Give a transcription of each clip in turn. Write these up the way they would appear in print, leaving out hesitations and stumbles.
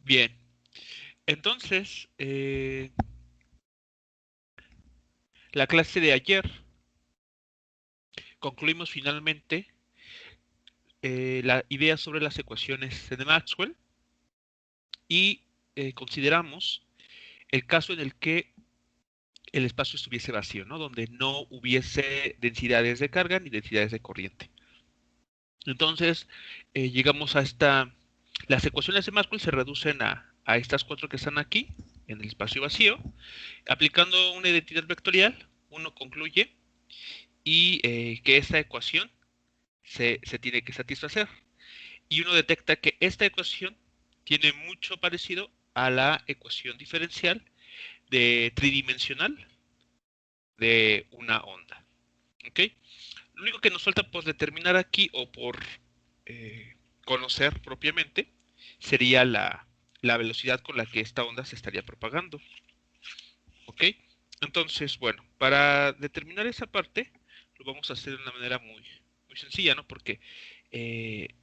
Bien, entonces, la clase de ayer concluimos finalmente la idea sobre las ecuaciones de Maxwell y consideramos el caso en el que el espacio estuviese vacío, ¿no? Donde no hubiese densidades de carga ni densidades de corriente. Entonces, llegamos a las ecuaciones de Maxwell se reducen a estas cuatro que están aquí, en el espacio vacío. Aplicando una identidad vectorial, uno concluye y que esta ecuación se tiene que satisfacer. Y uno detecta que esta ecuación tiene mucho parecido a la ecuación diferencial tridimensional de una onda. ¿Ok? Lo único que nos falta por determinar aquí o por eh, conocer propiamente sería la velocidad con la que esta onda se estaría propagando. ¿Ok? Entonces, bueno, para determinar esa parte, lo vamos a hacer de una manera muy sencilla, ¿no? Porque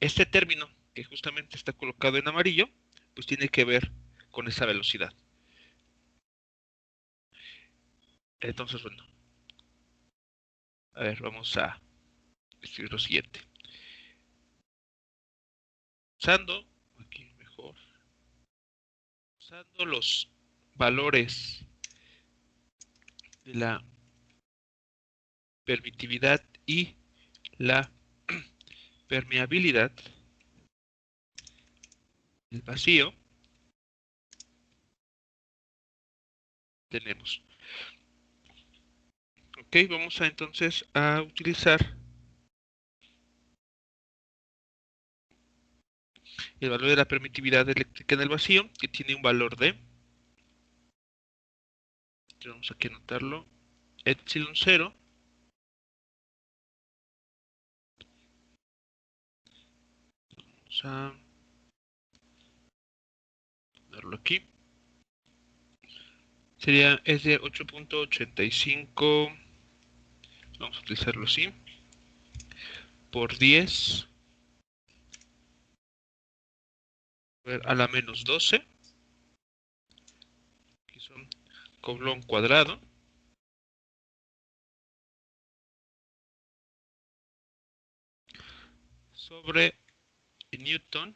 este término que justamente está colocado en amarillo, pues tiene que ver con esa velocidad. Entonces, bueno, a ver, vamos a escribir lo siguiente. Usando, aquí mejor, usando los valores de la permitividad y la permeabilidad del vacío, tenemos. Ok, vamos a entonces a utilizar el valor de la permitividad eléctrica en el vacío, que tiene un valor de, vamos aquí a anotarlo, epsilon 0, vamos a ponerlo aquí, es de 8.85, vamos a utilizarlo así, por 10 a la menos 12, que son coulomb cuadrado, sobre newton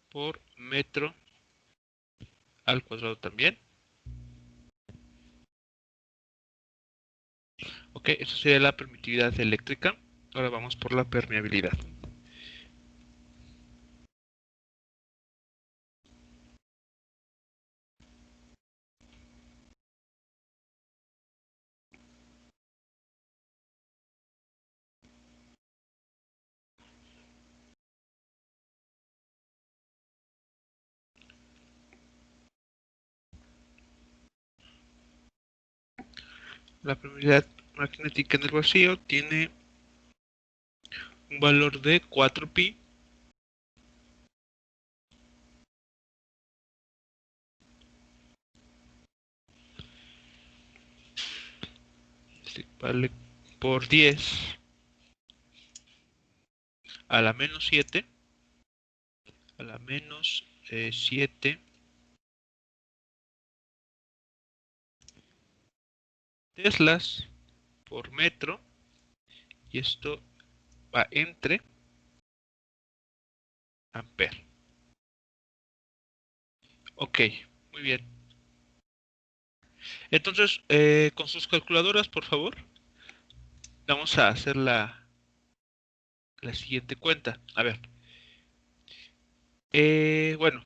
por metro al cuadrado también. Ok, eso sería la permitividad eléctrica. Ahora vamos por la permeabilidad. La permeabilidad magnética en el vacío tiene un valor de 4pi vale por 10 a la menos 7 a la menos 7 teslas por metro, y esto va entre amper. Ok, muy bien. Entonces, con sus calculadoras, por favor, vamos a hacer la siguiente cuenta. A ver, bueno,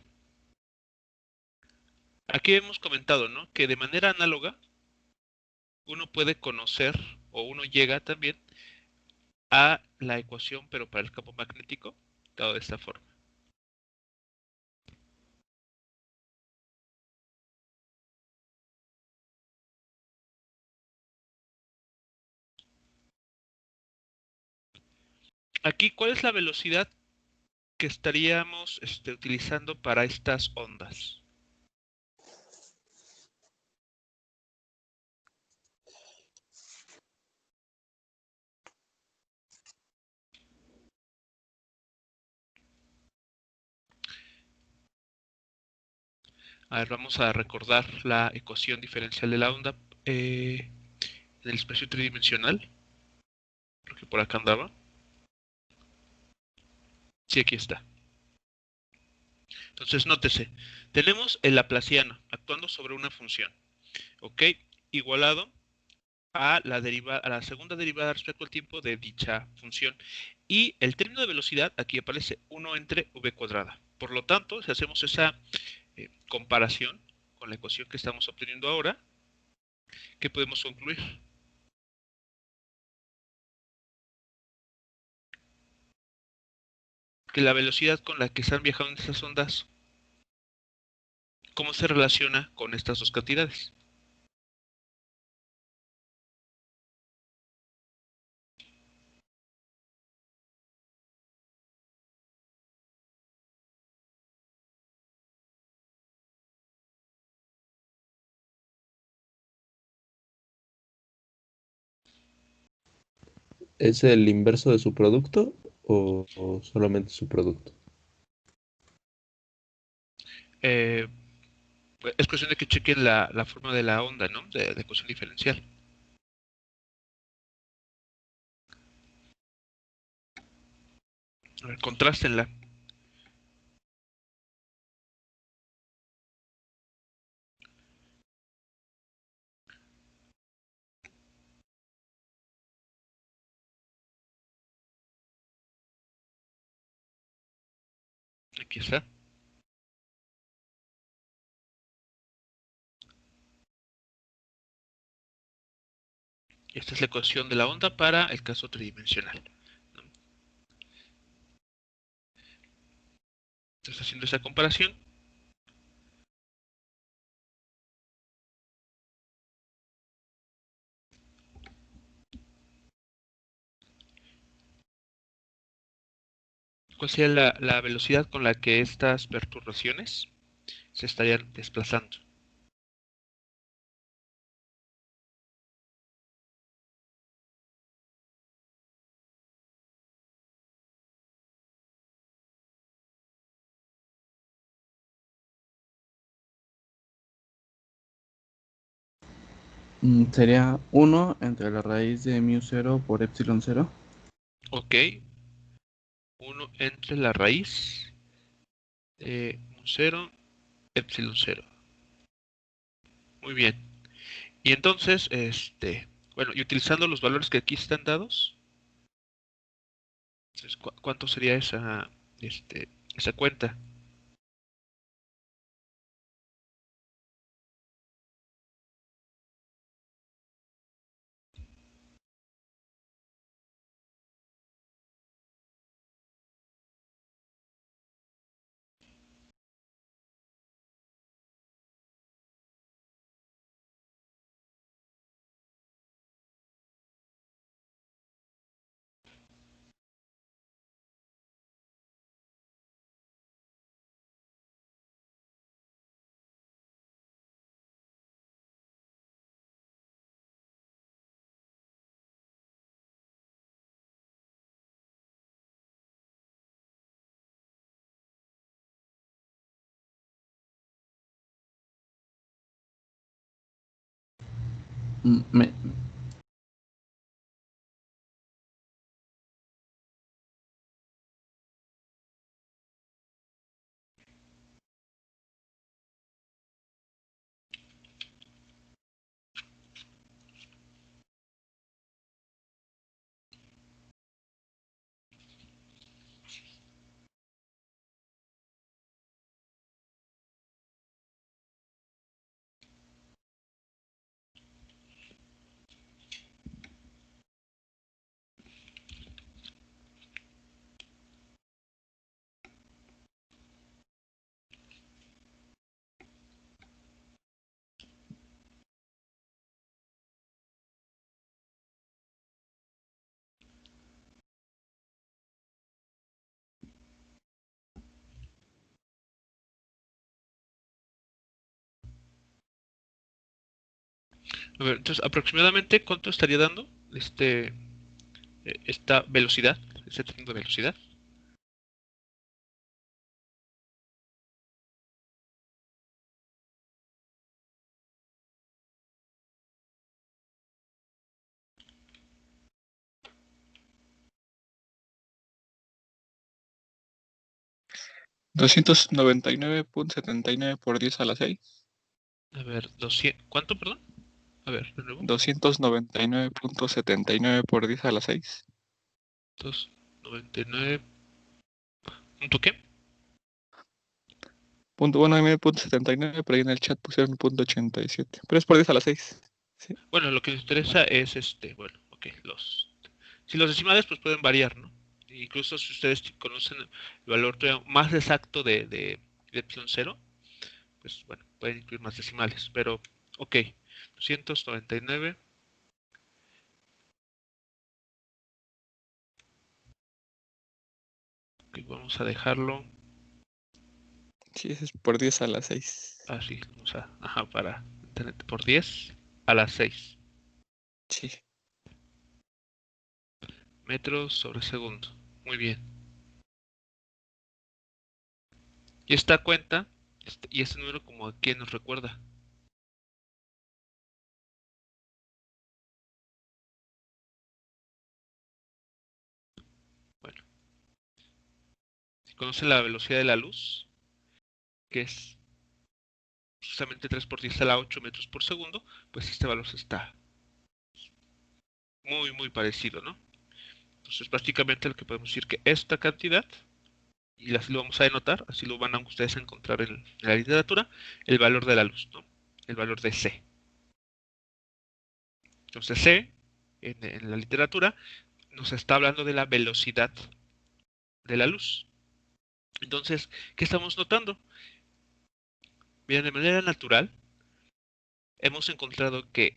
aquí hemos comentado, ¿no? Que de manera análoga uno puede conocer o uno llega también a la ecuación, pero para el campo magnético, dado de esta forma. Aquí, ¿cuál es la velocidad que estaríamos utilizando para estas ondas? A ver, vamos a recordar la ecuación diferencial de la onda en el espacio tridimensional. Creo que por acá andaba. Sí, aquí está. Entonces, nótese, tenemos el laplaciano actuando sobre una función, ¿ok? Igualado a la segunda derivada respecto al tiempo de dicha función. Y el término de velocidad aquí aparece 1 entre v cuadrada. Por lo tanto, si hacemos esa comparación con la ecuación que estamos obteniendo ahora, ¿qué podemos concluir? Que la velocidad con la que están viajando estas ondas, ¿cómo se relaciona con estas dos cantidades? ¿Es el inverso de su producto o solamente su producto? Eh, es cuestión de que chequen la forma de la onda, ¿no? De ecuación diferencial. A ver, contrástenla. Aquí está. Esta es la ecuación de la onda para el caso tridimensional, ¿no? Entonces, haciendo esa comparación, ¿cuál sería la velocidad con la que estas perturbaciones se estarían desplazando? Sería uno entre la raíz de mu cero por epsilon cero. Ok, 1 entre la raíz de 0, epsilon 0. Muy bien. Y entonces, bueno, y utilizando los valores que aquí están dados, entonces, ¿cuánto sería esa cuenta? Mm, Me, A ver, entonces, aproximadamente, ¿cuánto estaría dando esta velocidad, este tren de velocidad? $299.79 por 10 a la 6. A ver, 200, ¿cuánto, perdón? A ver, de nuevo. 299.79 por 10 a la 6. 299. ¿Punto qué? Bueno, hay punto 79, pero ahí en el chat pusieron punto 87. Pero es por 10 a la 6. Sí. Bueno, lo que nos interesa es bueno, ok, si los decimales pues pueden variar, ¿no? Incluso si ustedes conocen el valor todavía más exacto de epsilon 0, pues bueno, pueden incluir más decimales, pero ok, 299. Ok, vamos a dejarlo Sí, ese es por 10 a la 6. así, vamos a, ajá, para internet por 10 a las 6 Sí. metros sobre segundo. Muy bien. Y esta cuenta, y este número como a quién nos recuerda. Bueno, si conocen la velocidad de la luz, que es justamente 3 por 10 a la 8 metros por segundo, pues este valor está muy parecido, ¿no? Entonces prácticamente lo que podemos decir que esta cantidad, y así lo vamos a denotar, así lo van a ustedes a encontrar en la literatura, el valor de la luz, ¿no? El valor de C. Entonces C, en la literatura, nos está hablando de la velocidad de la luz. Entonces, ¿qué estamos notando? Bien, de manera natural, hemos encontrado que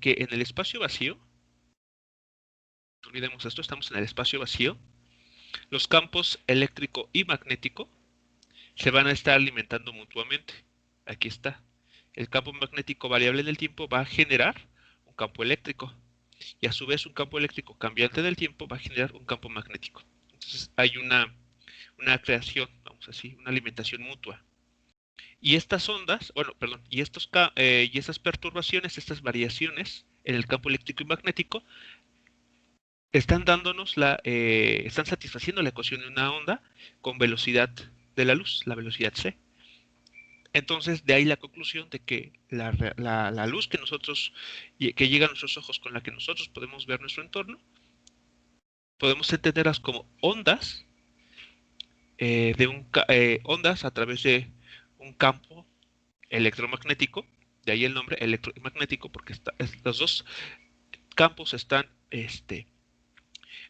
que en el espacio vacío, no olvidemos esto, estamos en el espacio vacío, los campos eléctrico y magnético se van a estar alimentando mutuamente. Aquí está. El campo magnético variable en el tiempo va a generar un campo eléctrico y a su vez un campo eléctrico cambiante del tiempo va a generar un campo magnético. Entonces hay una creación, vamos así, una alimentación mutua. Y estas ondas, bueno, perdón, y estas perturbaciones, estas variaciones en el campo eléctrico y magnético están están satisfaciendo la ecuación de una onda con velocidad de la luz, la velocidad c. Entonces, de ahí la conclusión de que la luz que llega a nuestros ojos, con la que nosotros podemos ver nuestro entorno, podemos entenderlas como ondas, ondas a través de un campo electromagnético, de ahí el nombre electromagnético, porque los dos campos están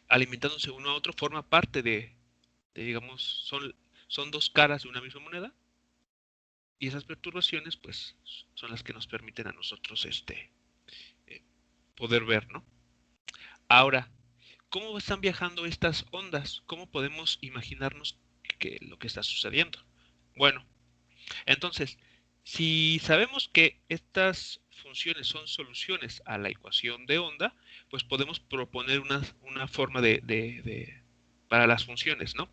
alimentándose uno a otro, forma parte digamos, son dos caras de una misma moneda, y esas perturbaciones, pues, son las que nos permiten a nosotros eh, poder ver, ¿no? Ahora, ¿cómo están viajando estas ondas? ¿Cómo podemos imaginarnos lo que está sucediendo? Bueno, entonces, si sabemos que estas funciones son soluciones a la ecuación de onda, pues podemos proponer una forma para las funciones, ¿no?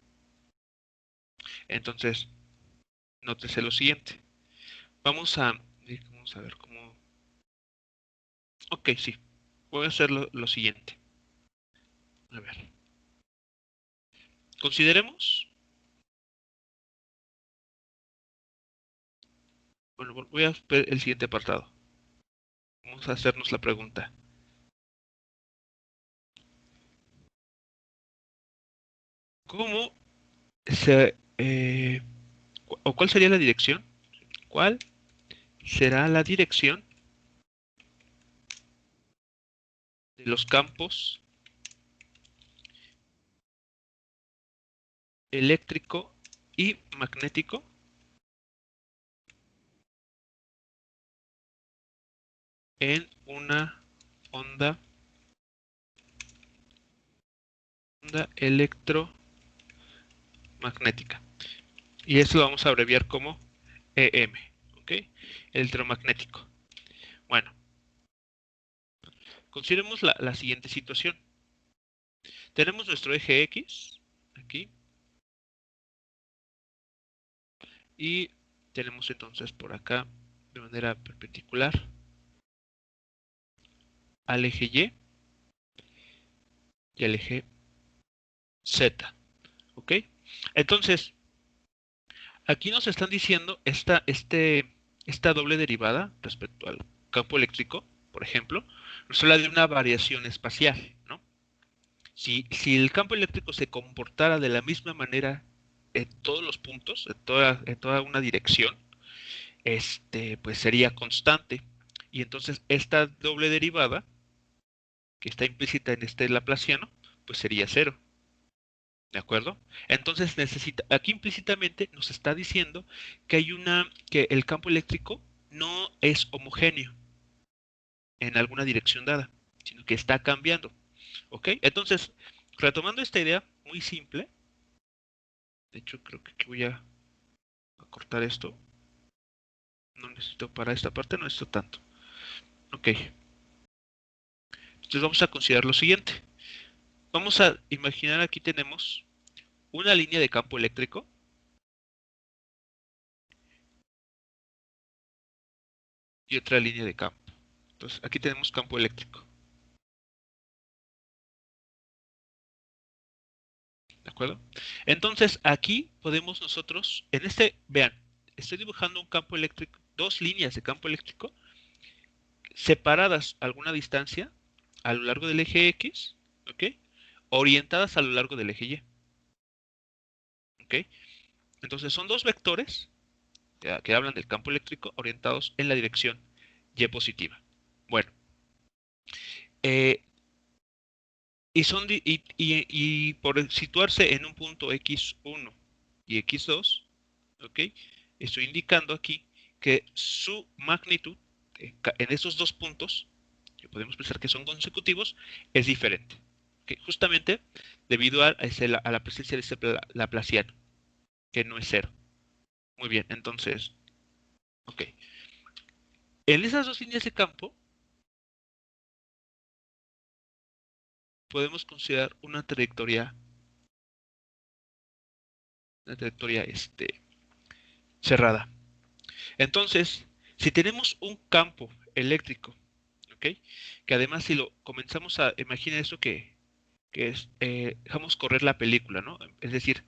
Entonces, nótese lo siguiente. Vamos a ver cómo. Ok, sí. Voy a hacer lo siguiente. A ver. Consideremos. Bueno, voy a ver el siguiente apartado. Vamos a hacernos la pregunta. ¿Cómo o cuál sería la dirección? ¿Cuál será la dirección de los campos eléctrico y magnético en una onda electromagnética? Y eso lo vamos a abreviar como EM, ¿ok? Electromagnético. Bueno, consideremos la siguiente situación. Tenemos nuestro eje X aquí y tenemos entonces por acá de manera perpendicular al eje y al eje Z, ¿ok? Entonces, aquí nos están diciendo esta doble derivada respecto al campo eléctrico, por ejemplo, nos habla de una variación espacial, ¿no? Si el campo eléctrico se comportara de la misma manera en todos los puntos, en toda una dirección, pues sería constante. Y entonces esta doble derivada, que está implícita en este laplaciano, pues sería cero. ¿De acuerdo? Entonces aquí implícitamente nos está diciendo que el campo eléctrico no es homogéneo en alguna dirección dada, sino que está cambiando. ¿Ok? Entonces, retomando esta idea muy simple, de hecho creo que aquí voy a cortar esto. No necesito para esta parte, no necesito tanto. Ok. Entonces vamos a considerar lo siguiente. Vamos a imaginar aquí tenemos una línea de campo eléctrico y otra línea de campo. Entonces aquí tenemos campo eléctrico. ¿De acuerdo? Entonces aquí podemos nosotros, vean, estoy dibujando un campo eléctrico, dos líneas de campo eléctrico separadas a alguna distancia a lo largo del eje X, ¿ok? Orientadas a lo largo del eje Y, ¿ok? Entonces son dos vectores que hablan del campo eléctrico orientados en la dirección Y positiva. Bueno, y por situarse en un punto X1 y X2, ¿ok? Estoy indicando aquí que su magnitud en esos dos puntos, que podemos pensar que son consecutivos, es diferente. ¿Ok? Justamente debido a la presencia de ese laplaciano, que no es cero. Muy bien, entonces, ok. En esas dos líneas de campo podemos considerar una trayectoria cerrada. Entonces, si tenemos un campo eléctrico, ¿ok? Que además si lo comenzamos a imaginar eso dejamos correr la película, ¿no? Es decir,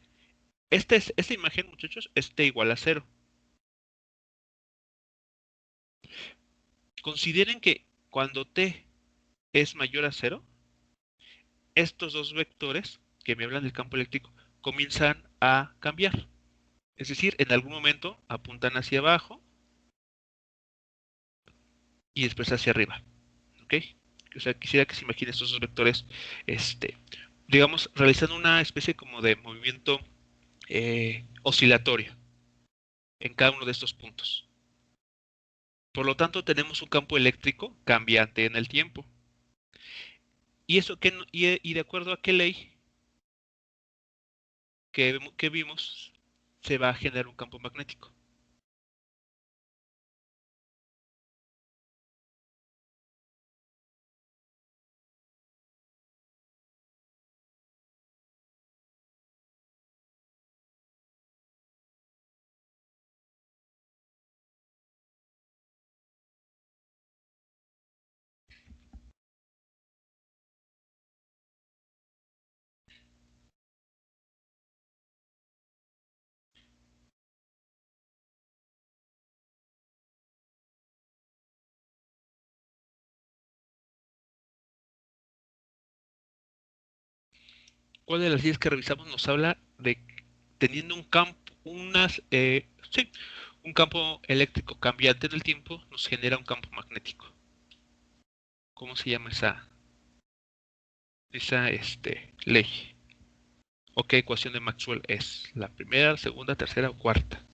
esta imagen, muchachos, es t igual a 0. Consideren que cuando t es mayor a 0, estos dos vectores que me hablan del campo eléctrico comienzan a cambiar. Es decir, en algún momento apuntan hacia abajo y después hacia arriba. ¿Ok? O sea, quisiera que se imaginen estos dos vectores, digamos, realizando una especie como de movimiento oscilatorio en cada uno de estos puntos. Por lo tanto, tenemos un campo eléctrico cambiante en el tiempo. ¿Y eso y de acuerdo a qué ley que vimos, se va a generar un campo magnético? ¿Cuál de las leyes que revisamos nos habla de teniendo un campo, sí, un campo eléctrico cambiante en el tiempo nos genera un campo magnético? ¿Cómo se llama esa ley? ¿O qué ecuación de Maxwell es? ¿La primera, segunda, tercera o cuarta?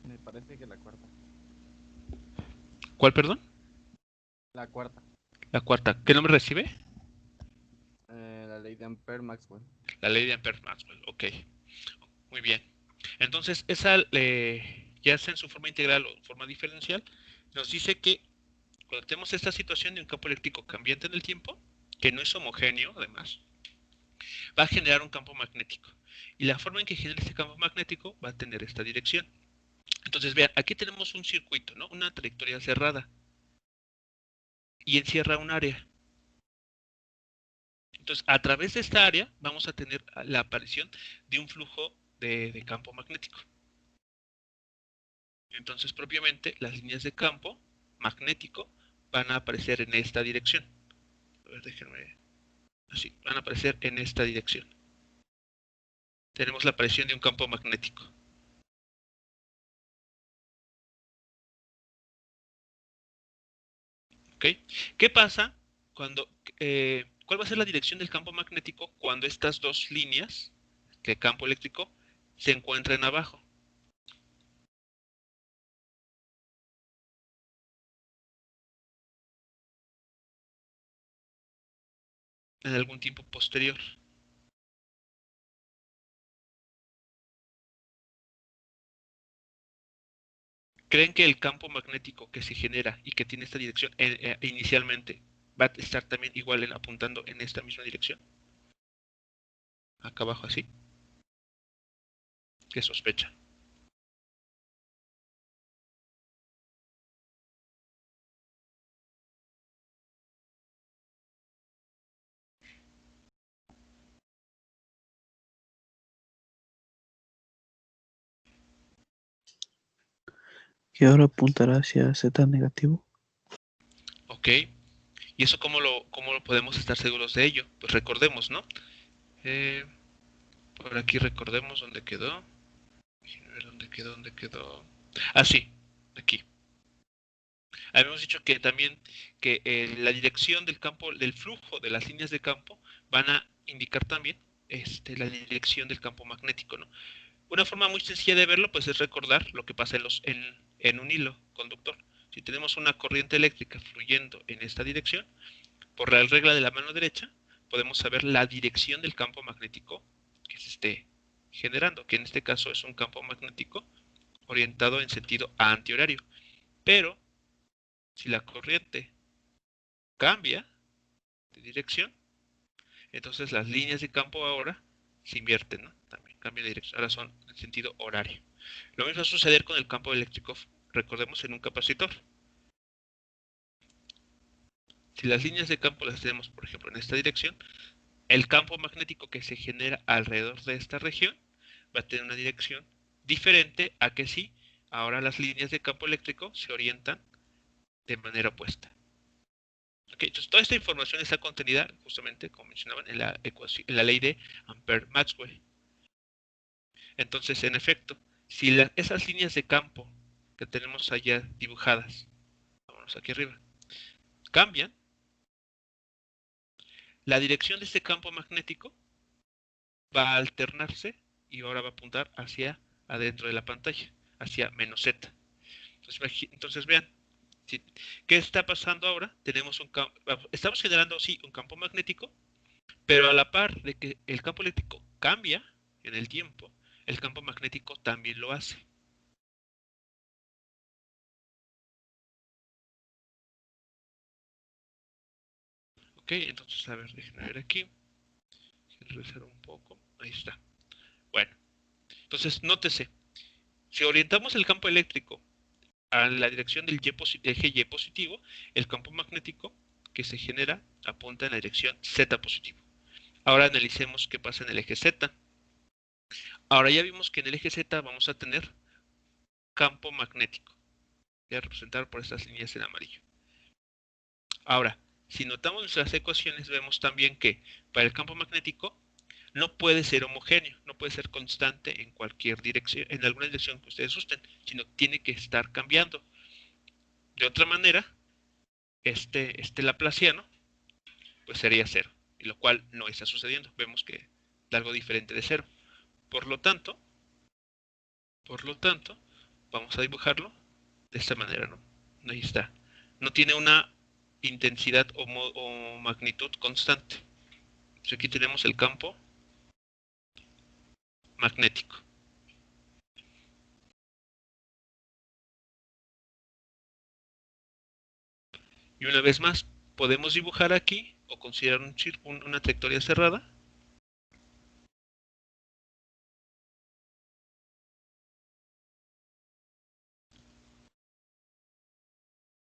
Me parece que la cuarta. ¿Cuál, perdón? La cuarta. La cuarta. ¿Qué nombre recibe? La ley de Ampère-Maxwell. La ley de Ampère-Maxwell. Ok. Muy bien. Entonces, esa, ya sea en su forma integral o forma diferencial, nos dice que cuando tenemos esta situación de un campo eléctrico cambiante en el tiempo, que no es homogéneo, además, va a generar un campo magnético. y la forma en que genera este campo magnético va a tener esta dirección. Entonces, vean, aquí tenemos un circuito, ¿no? Una trayectoria cerrada y encierra un área. Entonces, a través de esta área vamos a tener la aparición de un flujo de campo magnético. Entonces, propiamente, las líneas de campo magnético van a aparecer en esta dirección. A ver, déjenme. Así, van a aparecer en esta dirección. Tenemos la aparición de un campo magnético. ¿Ok? ¿Qué pasa cuando... ¿cuál va a ser la dirección del campo magnético cuando estas dos líneas de campo eléctrico se encuentren abajo? En algún tiempo posterior. ¿Creen que el campo magnético que se genera y que tiene esta dirección inicialmente va a estar también igual apuntando en esta misma dirección? Acá abajo así. ¿Qué sospecha? Que ahora apuntará hacia Z negativo. ¿Ok? ¿Y eso cómo lo podemos estar seguros de ello? Pues recordemos, ¿no? Por aquí recordemos dónde quedó. A ver, ¿dónde quedó? Ah, sí, aquí. Habíamos dicho que también que la dirección del campo, del flujo de las líneas de campo, van a indicar también la dirección del campo magnético, ¿no? Una forma muy sencilla de verlo, pues, es recordar lo que pasa en un hilo conductor. Si tenemos una corriente eléctrica fluyendo en esta dirección, por la regla de la mano derecha, podemos saber la dirección del campo magnético que se esté generando, que en este caso es un campo magnético orientado en sentido antihorario. Pero si la corriente cambia de dirección, entonces las líneas de campo ahora se invierten, ¿no? También cambian de dirección, ahora son en sentido horario. Lo mismo va a suceder con el campo eléctrico, recordemos, en un capacitor. Si las líneas de campo las tenemos, por ejemplo, en esta dirección, el campo magnético que se genera alrededor de esta región va a tener una dirección diferente a que si ahora las líneas de campo eléctrico se orientan de manera opuesta. Okay, entonces toda esta información está contenida justamente, como mencionaban, en la ley de Ampère-Maxwell. Entonces, en efecto, si esas líneas de campo que tenemos allá dibujadas, vámonos aquí arriba, cambian, la dirección de este campo magnético va a alternarse y ahora va a apuntar hacia adentro de la pantalla, hacia menos Z. Entonces vean, ¿qué está pasando ahora? Estamos generando, sí, un campo magnético, pero a la par de que el campo eléctrico cambia en el tiempo, el campo magnético también lo hace. Ok, entonces, a ver, déjenme ver aquí. Regresar un poco. Ahí está. Bueno, entonces, nótese. Si orientamos el campo eléctrico a la dirección del eje Y positivo, el campo magnético que se genera apunta en la dirección Z positivo. Ahora analicemos qué pasa en el eje Z. Ahora ya vimos que en el eje Z vamos a tener campo magnético. Voy a representar por estas líneas en amarillo. Ahora, si notamos nuestras ecuaciones, vemos también que para el campo magnético no puede ser homogéneo, no puede ser constante en cualquier dirección, en alguna dirección que ustedes gusten, sino tiene que estar cambiando. De otra manera, este laplaciano, pues sería cero, y lo cual no está sucediendo. Vemos que da algo diferente de cero. Por lo tanto, vamos a dibujarlo de esta manera, ¿no? Ahí está. No tiene una intensidad o magnitud constante. Entonces aquí tenemos el campo magnético. Y una vez más, podemos dibujar aquí o considerar una trayectoria cerrada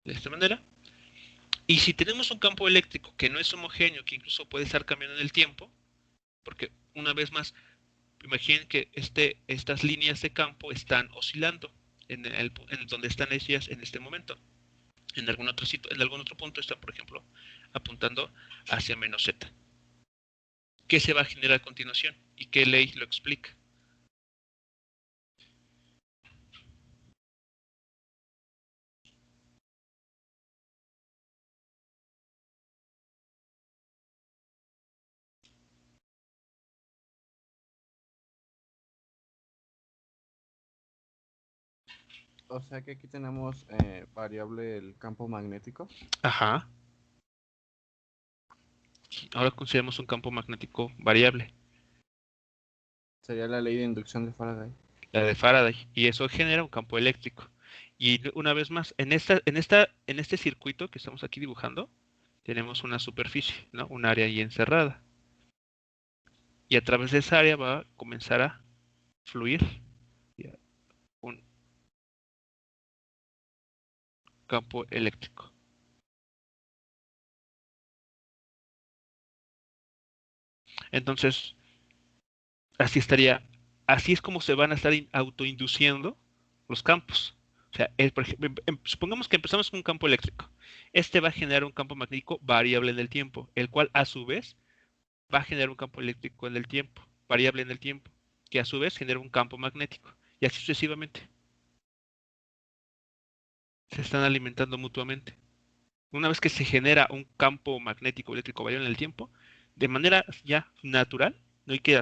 de esta manera. Y si tenemos un campo eléctrico que no es homogéneo, que incluso puede estar cambiando en el tiempo, porque una vez más, imaginen que estas líneas de campo están oscilando en donde están ellas en este momento. En algún otro sitio, en algún otro punto está, por ejemplo, apuntando hacia menos z. ¿Qué se va a generar a continuación? ¿Y qué ley lo explica? O sea que aquí tenemos variable el campo magnético. Ajá. Ahora consideramos un campo magnético variable, Sería la ley de inducción de Faraday. la de Faraday, y eso genera un campo eléctrico. Y una vez más, en este circuito que estamos aquí dibujando, tenemos una superficie, ¿no? Un área ahí encerrada. Y a través de esa área va a comenzar a fluir un campo eléctrico. Entonces, así es como se van a estar autoinduciendo los campos. O sea, por ejemplo, supongamos que empezamos con un campo eléctrico. Este va a generar un campo magnético variable en el tiempo, el cual a su vez va a generar un campo eléctrico en el tiempo, variable en el tiempo, que a su vez genera un campo magnético, y así sucesivamente. Se están alimentando mutuamente. Una vez que se genera un campo magnético eléctrico variable en el tiempo, de manera ya natural, no hay que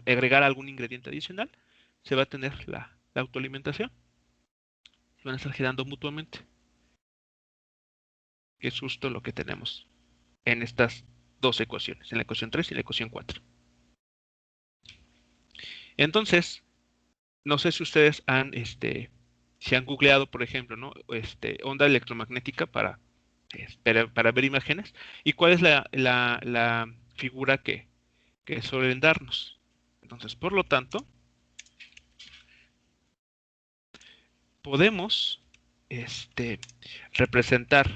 agregar algún ingrediente adicional, se va a tener la autoalimentación. Se van a estar generando mutuamente, que es justo lo que tenemos en estas dos ecuaciones, en la ecuación 3 y la ecuación 4. Entonces, no sé si ustedes si han googleado, por ejemplo, ¿no? Onda electromagnética para ver imágenes, y cuál es la figura que suelen darnos. Entonces, por lo tanto, podemos representar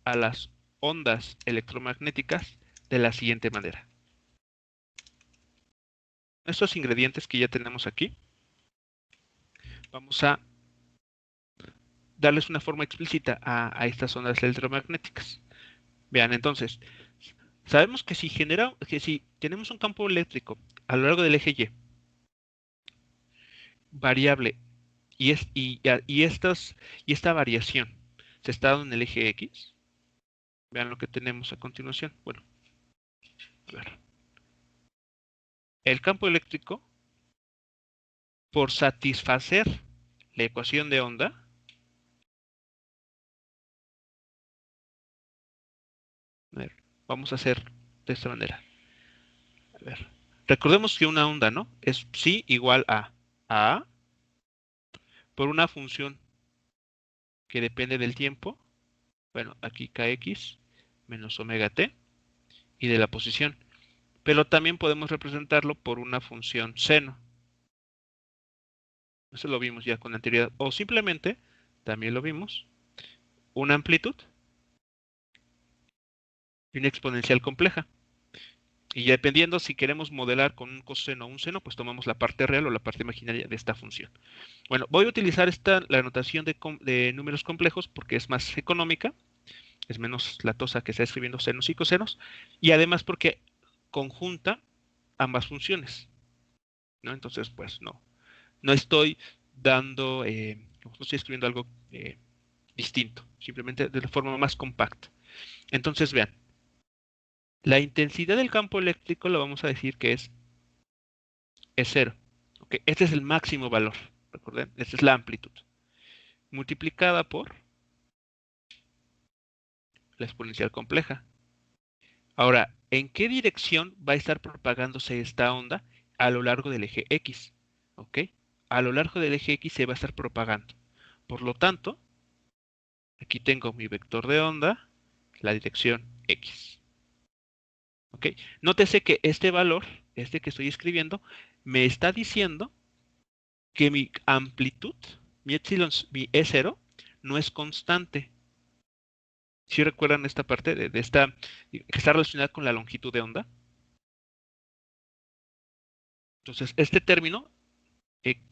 a las ondas electromagnéticas de la siguiente manera. Estos ingredientes que ya tenemos aquí, vamos a darles una forma explícita a estas ondas electromagnéticas. Vean, entonces, sabemos que si tenemos un campo eléctrico a lo largo del eje Y variable y esta variación se está dando en el eje X, vean lo que tenemos a continuación. Bueno, a ver. El campo eléctrico, por satisfacer la ecuación de onda, a ver, vamos a hacer de esta manera. A ver, recordemos que una onda, ¿no? Es psi igual a A por una función que depende del tiempo. Bueno, aquí kx menos omega t y de la posición. Pero también podemos representarlo por una función seno. Eso lo vimos ya con anterioridad. O simplemente, también lo vimos, una amplitud y una exponencial compleja. Y ya dependiendo si queremos modelar con un coseno o un seno, pues tomamos la parte real o la parte imaginaria de esta función. Bueno, voy a utilizar la notación de números complejos porque es más económica, es menos latosa que estar escribiendo senos y cosenos, y además porque conjunta ambas funciones, ¿no? Entonces, pues no estoy no estoy escribiendo algo distinto, simplemente de la forma más compacta. Entonces, vean, la intensidad del campo eléctrico lo vamos a decir que es 0. ¿Okay? Este es el máximo valor, recuerden, esta es la amplitud, multiplicada por la exponencial compleja. Ahora, ¿en qué dirección va a estar propagándose esta onda? A lo largo del eje X. ¿Ok? A lo largo del eje X se va a estar propagando. Por lo tanto, aquí tengo mi vector de onda, la dirección X. ¿Ok? Nótese que este valor, que estoy escribiendo, me está diciendo que mi amplitud, mi epsilon, mi E0, no es constante. ¿Sí recuerdan esta parte de esta que está relacionada con la longitud de onda? Entonces, este término,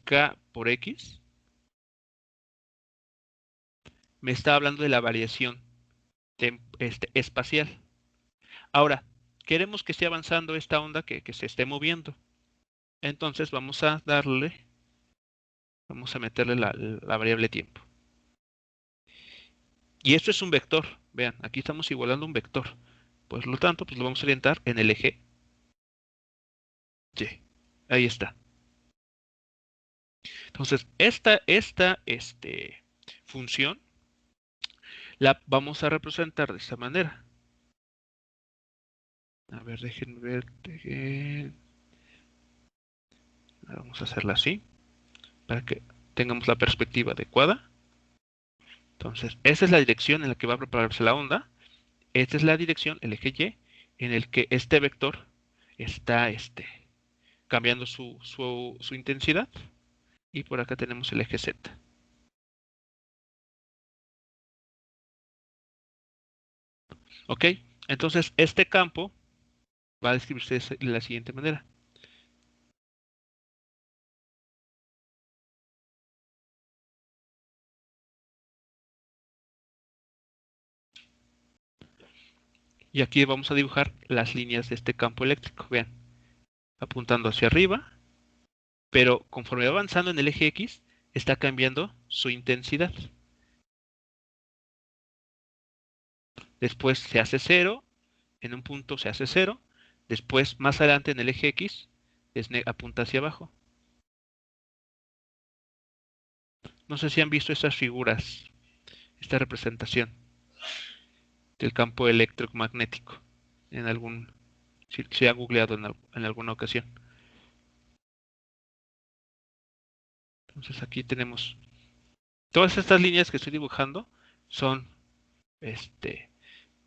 K por X, me está hablando de la variación espacial. Ahora, queremos que esté avanzando esta onda, que se esté moviendo. Entonces vamos a meterle la variable tiempo. Y esto es un vector. Vean, aquí estamos igualando un vector. Por lo tanto, pues lo vamos a orientar en el eje Y. Ahí está. Entonces, esta función la vamos a representar de esta manera. A ver, déjenme ver. Vamos a hacerla así, para que tengamos la perspectiva adecuada. Entonces, esa es la dirección en la que va a prepararse la onda. Esta es la dirección, el eje Y, en el que este vector está cambiando su intensidad. Y por acá tenemos el eje Z. ¿Ok? Entonces, este campo va a describirse de la siguiente manera. Y aquí vamos a dibujar las líneas de este campo eléctrico. Vean, apuntando hacia arriba, pero conforme va avanzando en el eje X, está cambiando su intensidad. Después se hace 0, en un punto se hace 0, después más adelante en el eje X apunta hacia abajo. No sé si han visto estas figuras, esta representación del campo electromagnético si se ha googleado en alguna ocasión. Entonces aquí tenemos todas estas líneas que estoy dibujando son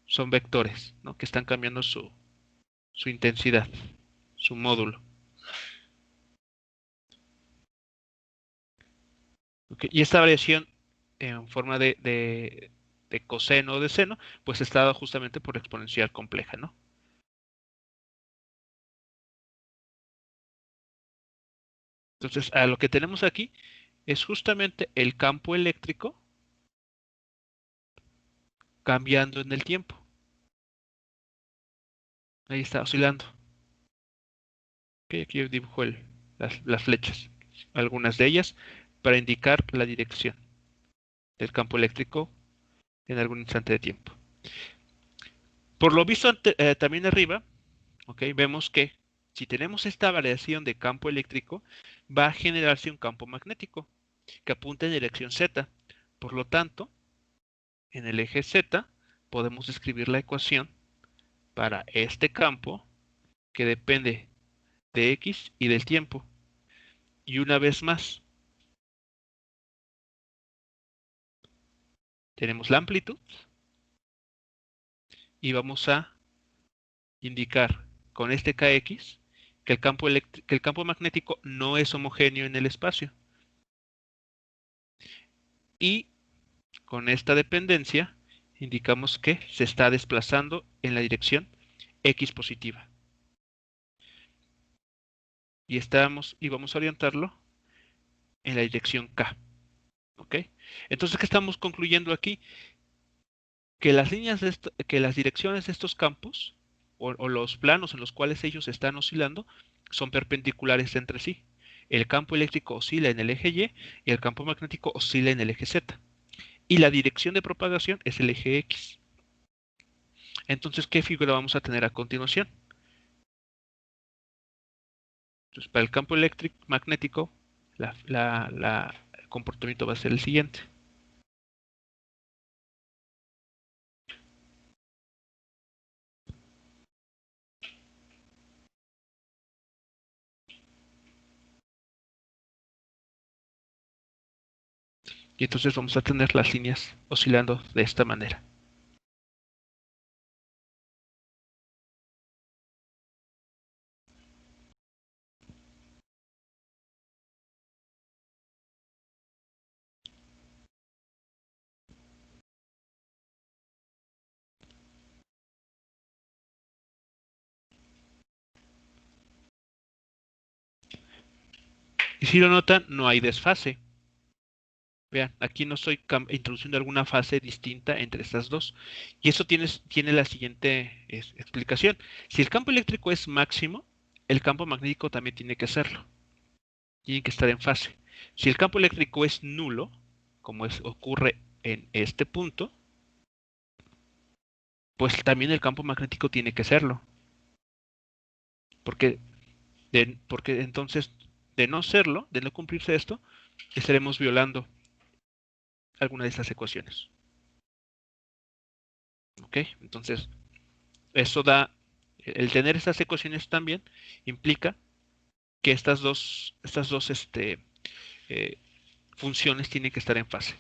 son vectores, ¿no? Que están cambiando su intensidad, su módulo. ¿Okay? Y esta variación en forma de coseno o de seno, pues está dada justamente por exponencial compleja, ¿no? Entonces, a lo que tenemos aquí es justamente el campo eléctrico cambiando en el tiempo. Ahí está oscilando. Okay, aquí dibujo las flechas, algunas de ellas, para indicar la dirección del campo eléctrico en algún instante de tiempo. Por lo visto también arriba, okay, vemos que si tenemos esta variación de campo eléctrico, va a generarse un campo magnético que apunta en dirección Z. Por lo tanto, en el eje Z podemos escribir la ecuación para este campo que depende de X y del tiempo. Y una vez más, tenemos la amplitud y vamos a indicar con este Kx que el campo magnético no es homogéneo en el espacio. Y con esta dependencia indicamos que se está desplazando en la dirección X positiva. Y vamos a orientarlo en la dirección K. ¿Ok? Entonces, ¿qué estamos concluyendo aquí? Que las direcciones de estos campos o los planos en los cuales ellos están oscilando son perpendiculares entre sí. El campo eléctrico oscila en el eje Y y el campo magnético oscila en el eje Z. Y la dirección de propagación es el eje X. Entonces, ¿qué figura vamos a tener a continuación? Entonces, para el campo magnético, el comportamiento va a ser el siguiente. Y entonces vamos a tener las líneas oscilando de esta manera. Y si lo notan, no hay desfase. Vean, aquí no estoy introduciendo alguna fase distinta entre estas dos. Y eso tiene la siguiente explicación. Si el campo eléctrico es máximo, el campo magnético también tiene que serlo. Tiene que estar en fase. Si el campo eléctrico es nulo, como ocurre en este punto, pues también el campo magnético tiene que serlo. Porque entonces, de no serlo, de no cumplirse esto, estaremos violando alguna de estas ecuaciones. ¿Ok? Entonces, eso el tener estas ecuaciones también implica que estas dos funciones tienen que estar en fase.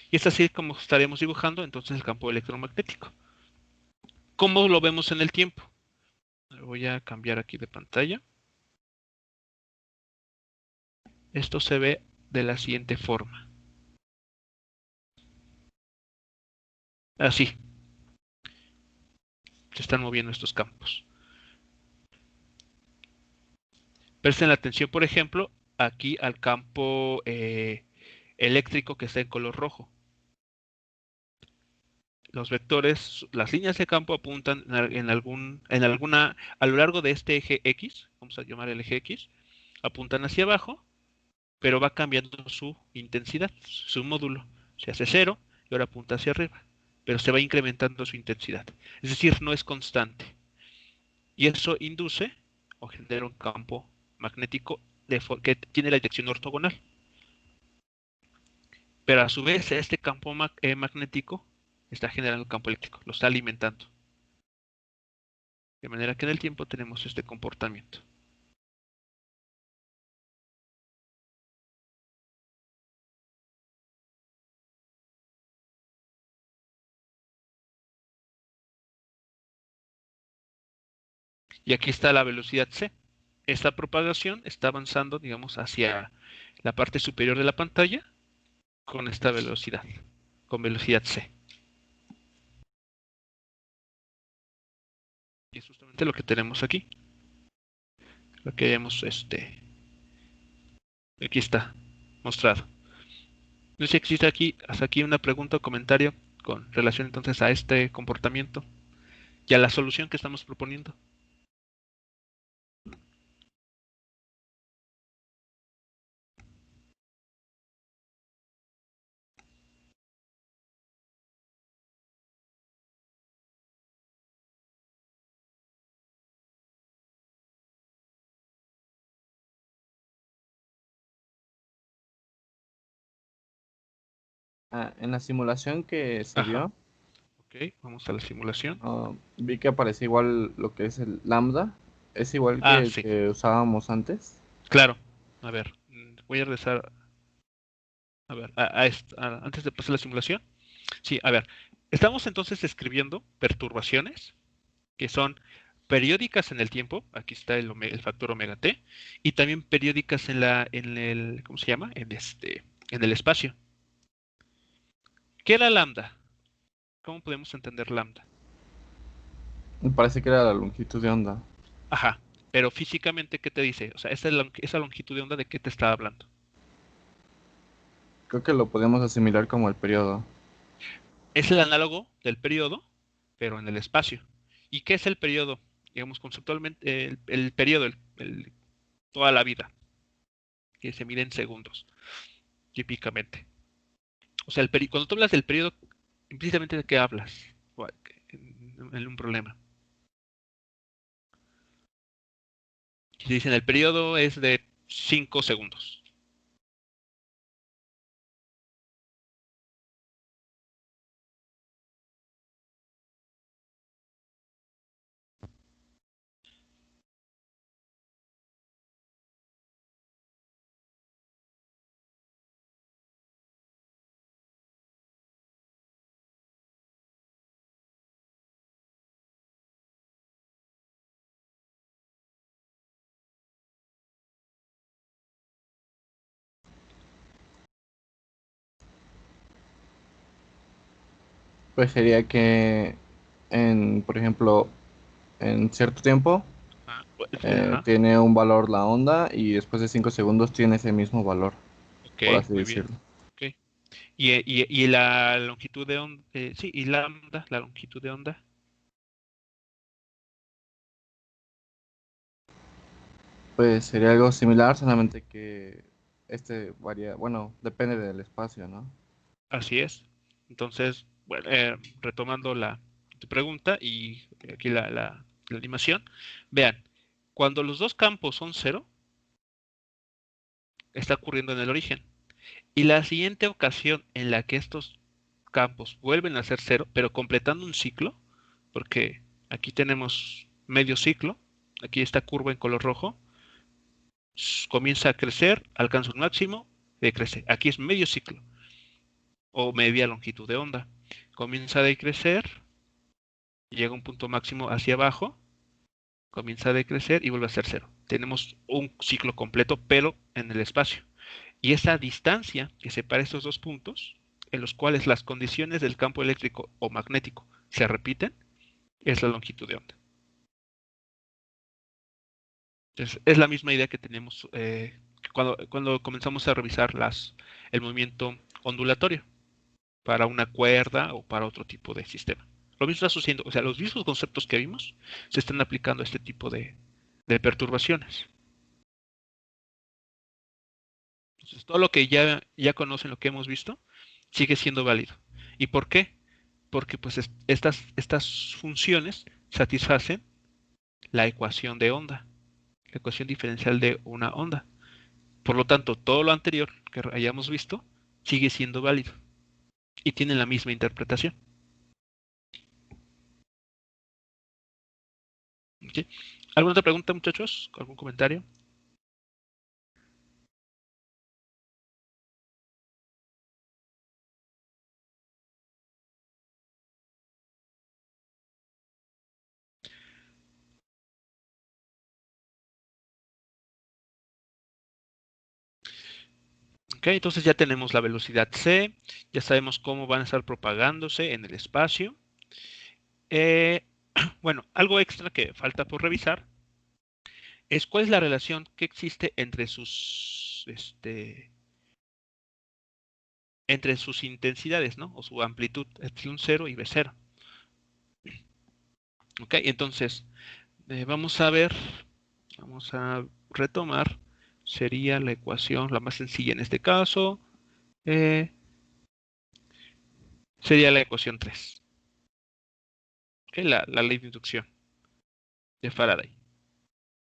Y es así como estaremos dibujando entonces el campo electromagnético. ¿Cómo lo vemos en el tiempo? Voy a cambiar aquí de pantalla. Esto se ve de la siguiente forma. Así. Se están moviendo estos campos. Presten atención, por ejemplo, aquí al campo eléctrico que está en color rojo. Los vectores, las líneas de campo apuntan a lo largo de este eje X, vamos a llamar el eje X, apuntan hacia abajo, pero va cambiando su intensidad, su módulo. Se hace 0 y ahora apunta hacia arriba, pero se va incrementando su intensidad. Es decir, no es constante. Y eso induce o genera un campo magnético que tiene la dirección ortogonal. Pero a su vez, este campo magnético está generando un campo eléctrico, lo está alimentando. De manera que en el tiempo tenemos este comportamiento. Y aquí está la velocidad c. Esta propagación está avanzando, digamos, hacia la parte superior de la pantalla con esta velocidad, con velocidad c. Y es justamente lo que tenemos aquí. Lo que vemos, aquí está mostrado. No sé si existe hasta aquí una pregunta o comentario con relación entonces a este comportamiento y a la solución que estamos proponiendo. En la simulación que se Ajá. vio, Ok, vamos a la simulación. vi que aparece igual lo que es el lambda. Es igual que Ah, el sí, que usábamos antes. claro. A ver, voy a regresar. A ver, antes de pasar la simulación. Sí, a ver. Estamos entonces describiendo perturbaciones que son periódicas en el tiempo. Aquí está el factor omega t. Y también periódicas ¿cómo se llama? En el espacio. ¿Qué era lambda? ¿Cómo podemos entender lambda? Me parece que era la longitud de onda. Ajá. Pero físicamente, ¿qué te dice? O sea, esa longitud de onda, ¿de qué te está hablando? Creo que lo podemos asimilar como el periodo. Es el análogo del periodo, pero en el espacio. ¿Y qué es el periodo? Digamos, conceptualmente, el periodo, toda la vida, que se mide en segundos, típicamente. O sea, cuando tú hablas del periodo, implícitamente de qué hablas en un problema. Si dicen el periodo es de 5 segundos. Pues sería que por ejemplo, en cierto tiempo, Ajá. Tiene un valor la onda y después de 5 segundos tiene ese mismo valor, Ok, por así muy bien. decirlo. Ok. Y la longitud de onda, sí, y lambda, la longitud de onda. Pues sería algo similar, solamente que este varía, bueno, depende del espacio, ¿no? Así es. Entonces, bueno, retomando tu pregunta y aquí la animación, vean, cuando los dos campos son cero, está ocurriendo en el origen. Y la siguiente ocasión en la que estos campos vuelven a ser cero, pero completando un ciclo, porque aquí tenemos medio ciclo, aquí esta curva en color rojo, comienza a crecer, alcanza un máximo, decrece. Aquí es medio ciclo o media longitud de onda. Comienza a decrecer, llega a un punto máximo hacia abajo, comienza a decrecer y vuelve a ser cero. Tenemos un ciclo completo, pero en el espacio. Y esa distancia que separa estos dos puntos, en los cuales las condiciones del campo eléctrico o magnético se repiten, es la longitud de onda. Entonces, es la misma idea que tenemos cuando comenzamos a revisar el movimiento ondulatorio para una cuerda o para otro tipo de sistema. Lo mismo está sucediendo, o sea, los mismos conceptos que vimos se están aplicando a este tipo de perturbaciones. Entonces, todo lo que ya conocen, lo que hemos visto, sigue siendo válido. ¿Y por qué? Porque pues estas funciones satisfacen la ecuación de onda, la ecuación diferencial de una onda. Por lo tanto, todo lo anterior que hayamos visto sigue siendo válido y tienen la misma interpretación. ¿Sí? ¿Alguna otra pregunta, muchachos? ¿Algún comentario? Ok, entonces ya tenemos la velocidad c, ya sabemos cómo van a estar propagándose en el espacio. Eh, bueno, algo extra que falta por revisar es cuál es la relación que existe entre sus intensidades, ¿no? O su amplitud, epsilon 0 y B0. Ok, entonces vamos a retomar, sería la ecuación, la más sencilla en este caso, eh, sería la ecuación 3, ¿ok? La ley de inducción de Faraday.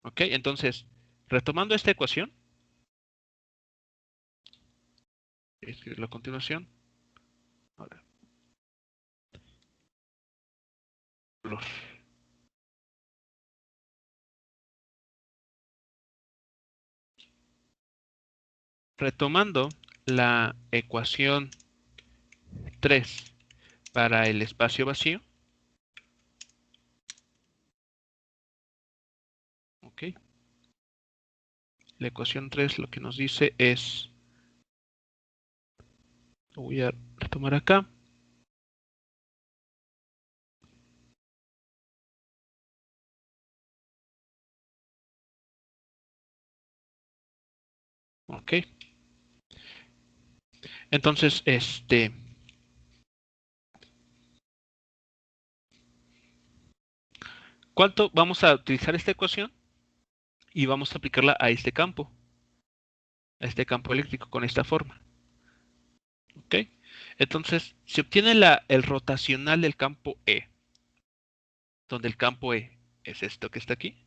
Ok, entonces, retomando esta ecuación, escribirlo a continuación. Ahora, color. Retomando la ecuación 3 para el espacio vacío. Ok. La ecuación 3 lo que nos dice es, lo voy a retomar acá. Ok. Entonces, ¿cuánto vamos a utilizar esta ecuación? Y vamos a aplicarla a este campo eléctrico con esta forma. ¿Ok? Entonces, se obtiene el rotacional del campo E, donde el campo E es esto que está aquí.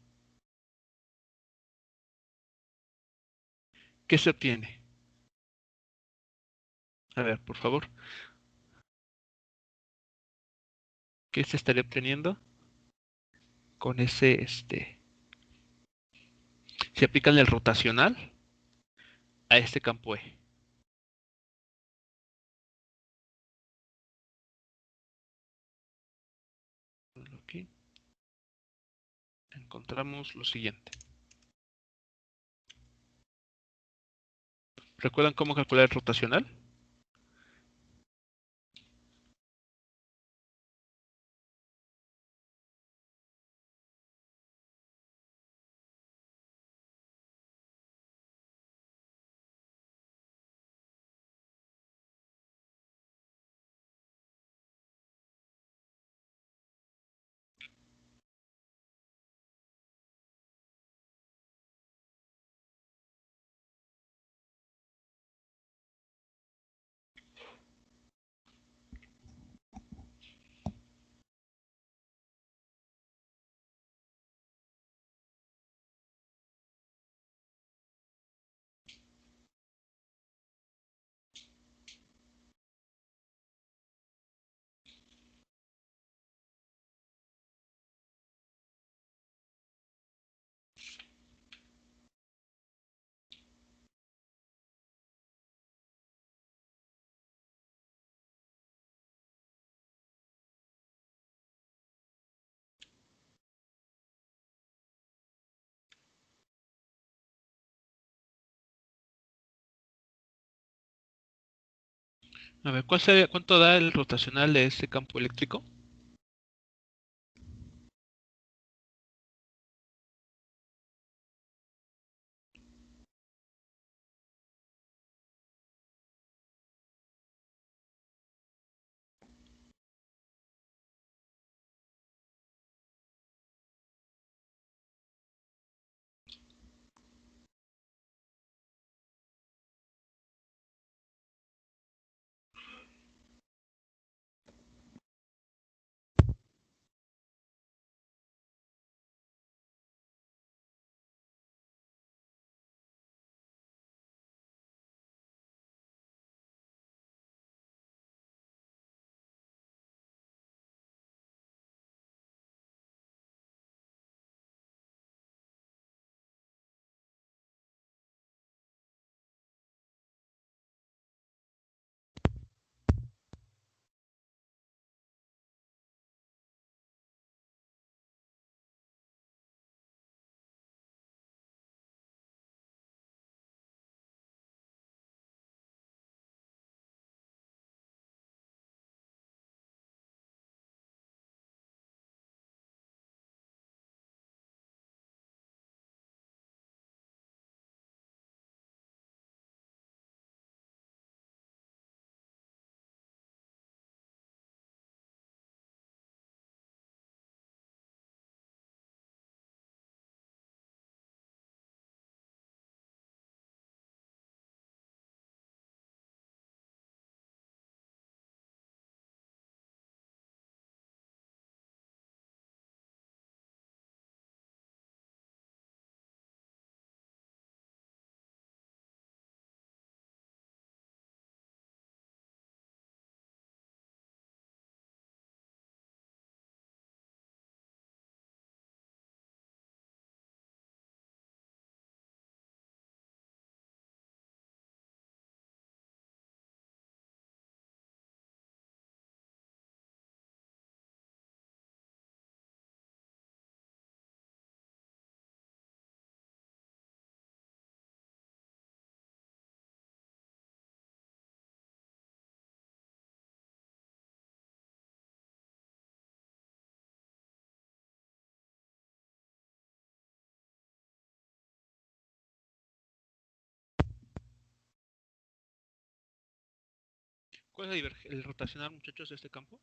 ¿Qué se obtiene? A ver, por favor. ¿Qué se estaría obteniendo con si aplican el rotacional a este campo E? Aquí encontramos lo siguiente. ¿Recuerdan cómo calcular el rotacional? A ver, ¿cuánto da el rotacional de este campo eléctrico? ¿Cuál es el rotacional, muchachos, de este campo?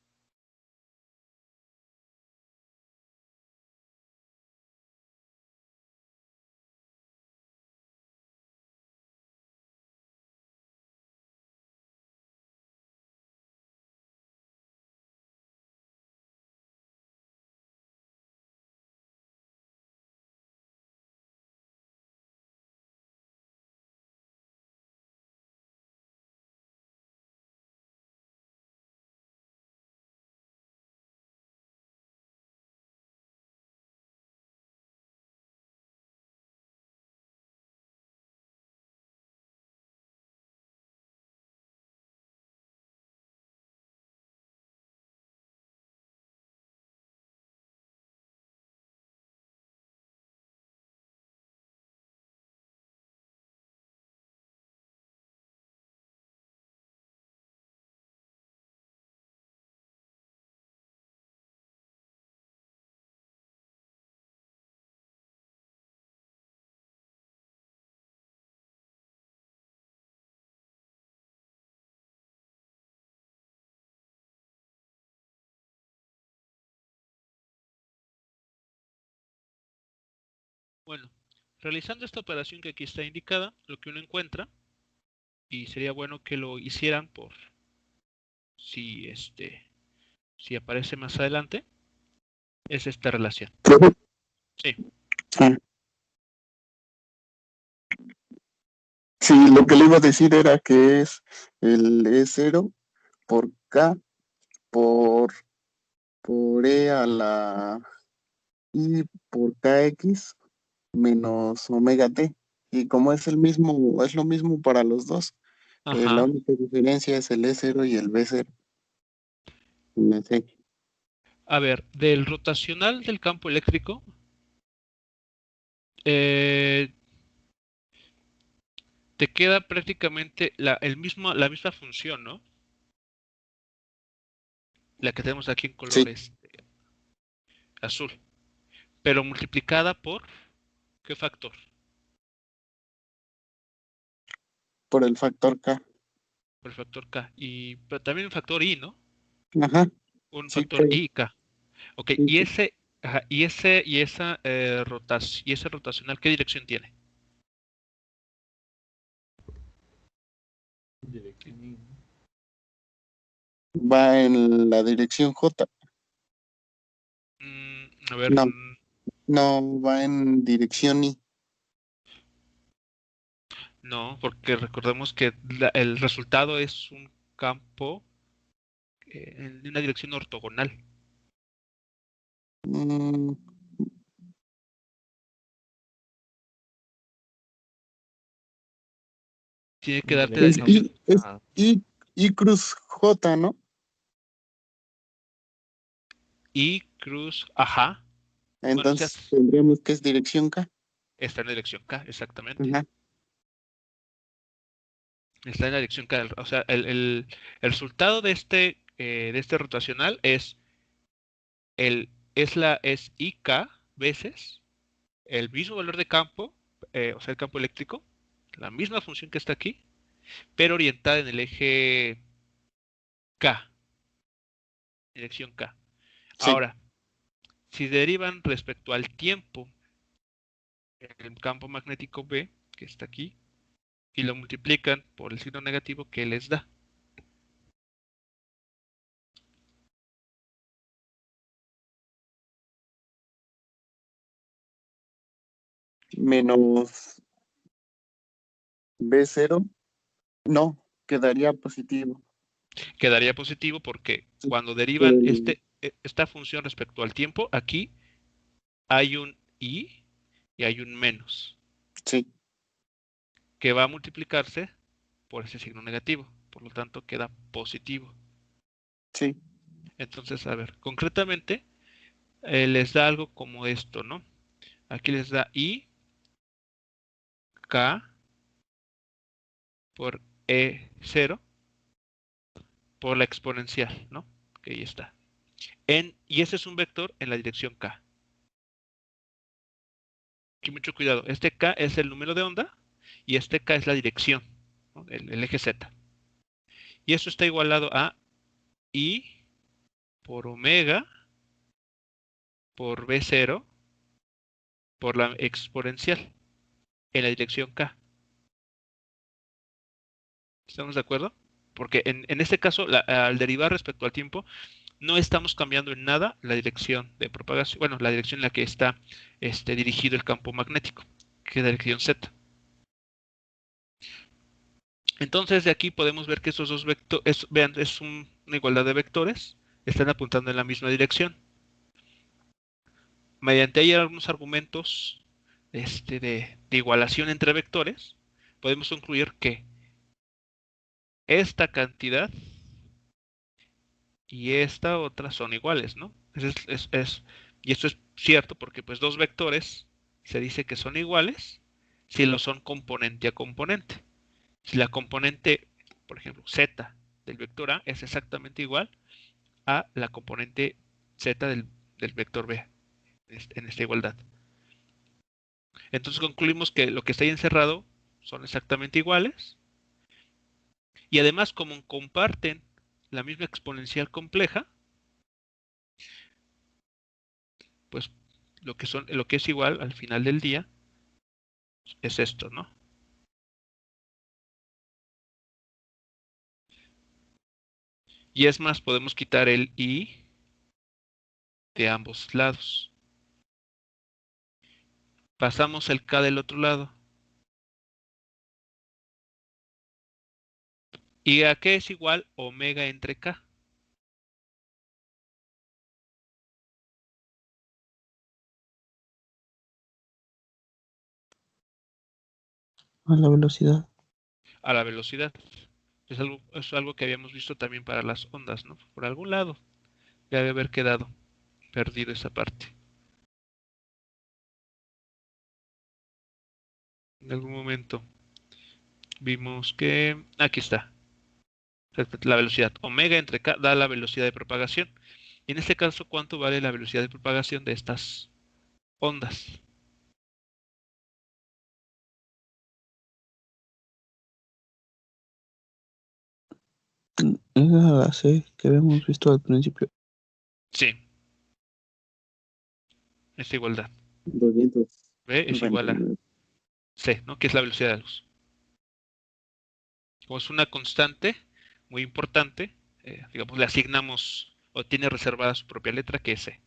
Bueno, realizando esta operación que aquí está indicada, lo que uno encuentra, y sería bueno que lo hicieran por si si aparece más adelante, es esta relación. Profe, Sí, ah, sí, lo que le iba a decir era que es el E0 por K por, por E a la I por KX menos omega T. Y como es el mismo, es lo mismo para los dos, la ajá. única diferencia es el E0 y el B0. No sé. A ver, del rotacional del campo eléctrico, eh, te queda prácticamente la misma función, ¿no? la que tenemos aquí en color Sí. azul, pero multiplicada por ¿qué factor? Por el factor K. Por el factor K. Pero también un factor I, ¿no? Ajá, Un sí, factor pero I y K. Ok, sí, y sí. ese, ajá, y esa y ese rotacional, ¿qué dirección tiene? Va en la dirección J. A ver, No, no, va en dirección I. no, porque recordemos que el resultado es un campo en una dirección ortogonal. Mm, Tiene que darte la es dirección I cruz J, ¿no? I cruz, ajá. Bueno, o sea, Entonces tendríamos que es dirección K. está en la dirección K, exactamente. Ajá, Está en la dirección K. O sea, el resultado de este rotacional es IK veces el mismo valor de campo, o sea, el campo eléctrico, la misma función que está aquí, pero orientada en el eje K, dirección K. sí. Ahora, si derivan respecto al tiempo el campo magnético B, que está aquí, y lo multiplican por el signo negativo, ¿qué les da? Menos B0. No, quedaría positivo. Quedaría positivo porque Sí, cuando derivan el- esta función respecto al tiempo, aquí hay un i y hay un menos, sí, que va a multiplicarse por ese signo negativo. Por lo tanto, queda positivo. sí. Entonces, a ver, concretamente, les da algo como esto, ¿no? Aquí les da i, k por e0 por la exponencial, ¿no? Que ahí está. Y ese es un vector en la dirección k. Aquí mucho cuidado. Este k es el número de onda y este k es la dirección, ¿no? El eje z. Y eso está igualado a i por omega por b0 por la exponencial en la dirección k. ¿Estamos de acuerdo? Porque en este caso, al derivar respecto al tiempo, no estamos cambiando en nada la dirección de propagación, bueno, la dirección en la que está dirigido el campo magnético, que es la dirección z. Entonces, de aquí podemos ver que estos dos vectores, vean, es una igualdad de vectores, están apuntando en la misma dirección. Mediante ahí algunos argumentos de igualación entre vectores, podemos concluir que esta cantidad y esta otra son iguales, ¿no? Y esto es cierto porque pues dos vectores se dice que son iguales si lo son componente a componente. Si la componente, por ejemplo, z del vector A es exactamente igual a la componente z del vector B en esta igualdad. Entonces concluimos que lo que está ahí encerrado son exactamente iguales y además como comparten la misma exponencial compleja, pues lo que es igual al final del día es esto, ¿no? Y es más, podemos quitar el i de ambos lados. Pasamos el k del otro lado. ¿Y a qué es igual omega entre k? A la velocidad. A la velocidad. Es algo que habíamos visto también para las ondas, ¿no? Por algún lado debe haber quedado perdido esa parte. En algún momento vimos que... Aquí está. La velocidad omega entre k da la velocidad de propagación. Y en este caso, ¿cuánto vale la velocidad de propagación de estas ondas? Esa la C que habíamos visto al principio. Sí, es igualdad. 200. B es igual a C, ¿no? Que es la velocidad de la luz. Como es una constante muy importante, digamos, le asignamos o tiene reservada su propia letra, que es C.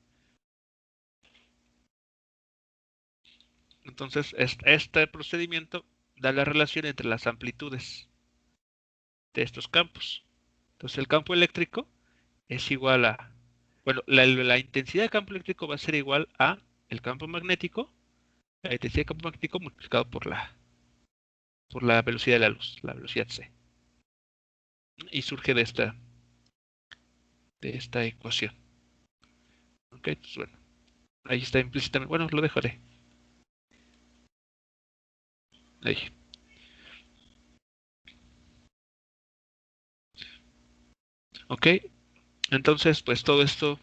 Entonces, este procedimiento da la relación entre las amplitudes de estos campos. Entonces, el campo eléctrico es igual a, bueno, la intensidad del campo eléctrico va a ser igual a el campo magnético, la intensidad del campo magnético multiplicado por la velocidad de la luz, la velocidad C. Y surge de esta ecuación. Ok, pues bueno, ahí está implícitamente, bueno, lo dejaré. Ahí. Ok, entonces pues todo esto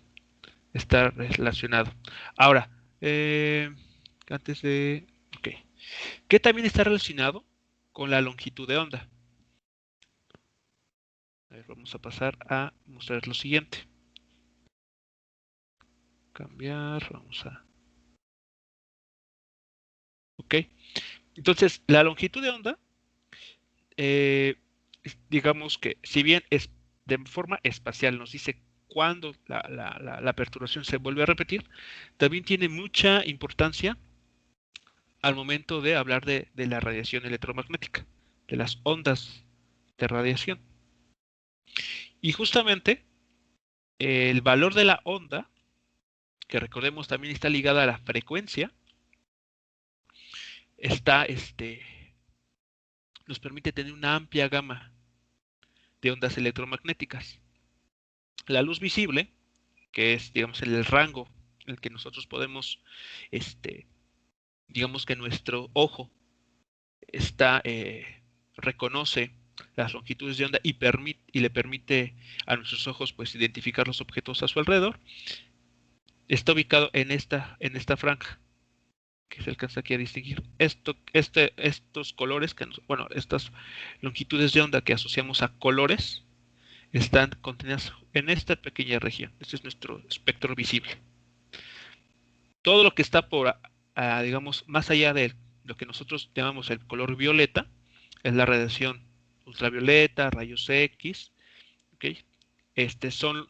está relacionado. Ahora, antes de... Ok, ¿qué también está relacionado con la longitud de onda? A ver, vamos a pasar a mostrar lo siguiente. Cambiar, vamos a... Ok, entonces la longitud de onda, digamos que si bien es de forma espacial, nos dice cuándo la perturbación se vuelve a repetir, también tiene mucha importancia al momento de hablar de la radiación electromagnética, de las ondas de radiación. Y justamente el valor de la onda, que recordemos también está ligada a la frecuencia, nos permite tener una amplia gama de ondas electromagnéticas. La luz visible, que es, digamos, el rango en el que nosotros podemos, digamos que nuestro ojo reconoce las longitudes de onda y le permite a nuestros ojos pues identificar los objetos a su alrededor, está ubicado en esta franja que se alcanza aquí a distinguir. Estos colores, bueno, estas longitudes de onda que asociamos a colores, están contenidas en esta pequeña región. Este es nuestro espectro visible. Todo lo que está digamos, más allá de lo que nosotros llamamos el color violeta, es la radiación ultravioleta, rayos X, ¿okay? Son,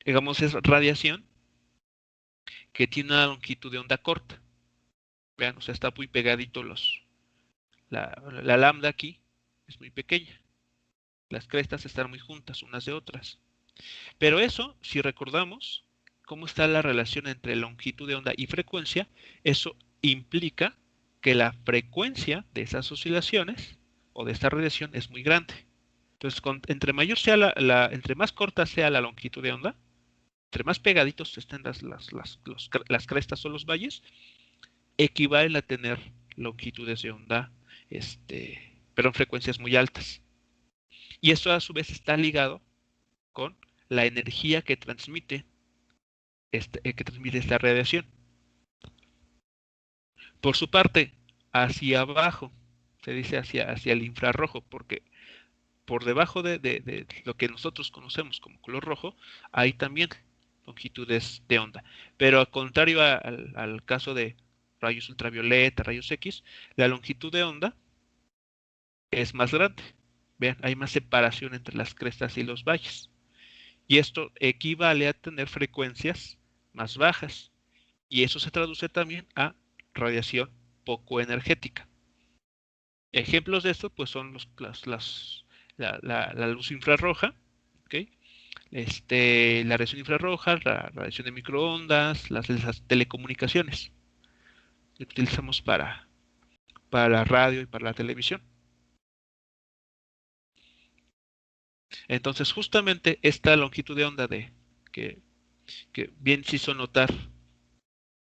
digamos, es radiación que tiene una longitud de onda corta. Vean, o sea, está muy pegadito la lambda aquí, es muy pequeña. Las crestas están muy juntas unas de otras. Pero eso, si recordamos cómo está la relación entre longitud de onda y frecuencia, eso implica que la frecuencia de esas oscilaciones o de esta radiación es muy grande. Entonces, entre mayor sea entre más corta sea la longitud de onda, entre más pegaditos estén las crestas o los valles, equivalen a tener longitudes de onda, pero en frecuencias muy altas. Y eso a su vez está ligado con la energía que transmite esta radiación. Por su parte, hacia abajo, se dice hacia el infrarrojo, porque por debajo de lo que nosotros conocemos como color rojo, hay también longitudes de onda. Pero al contrario al caso de rayos ultravioleta, rayos X, la longitud de onda es más grande. Vean, hay más separación entre las crestas y los valles. Y esto equivale a tener frecuencias más bajas. Y eso se traduce también a radiación poco energética. Ejemplos de esto pues son la luz infrarroja, ¿okay? La radiación infrarroja, la radiación de microondas, las telecomunicaciones que utilizamos para la radio y para la televisión. Entonces justamente esta longitud de onda que bien se hizo notar,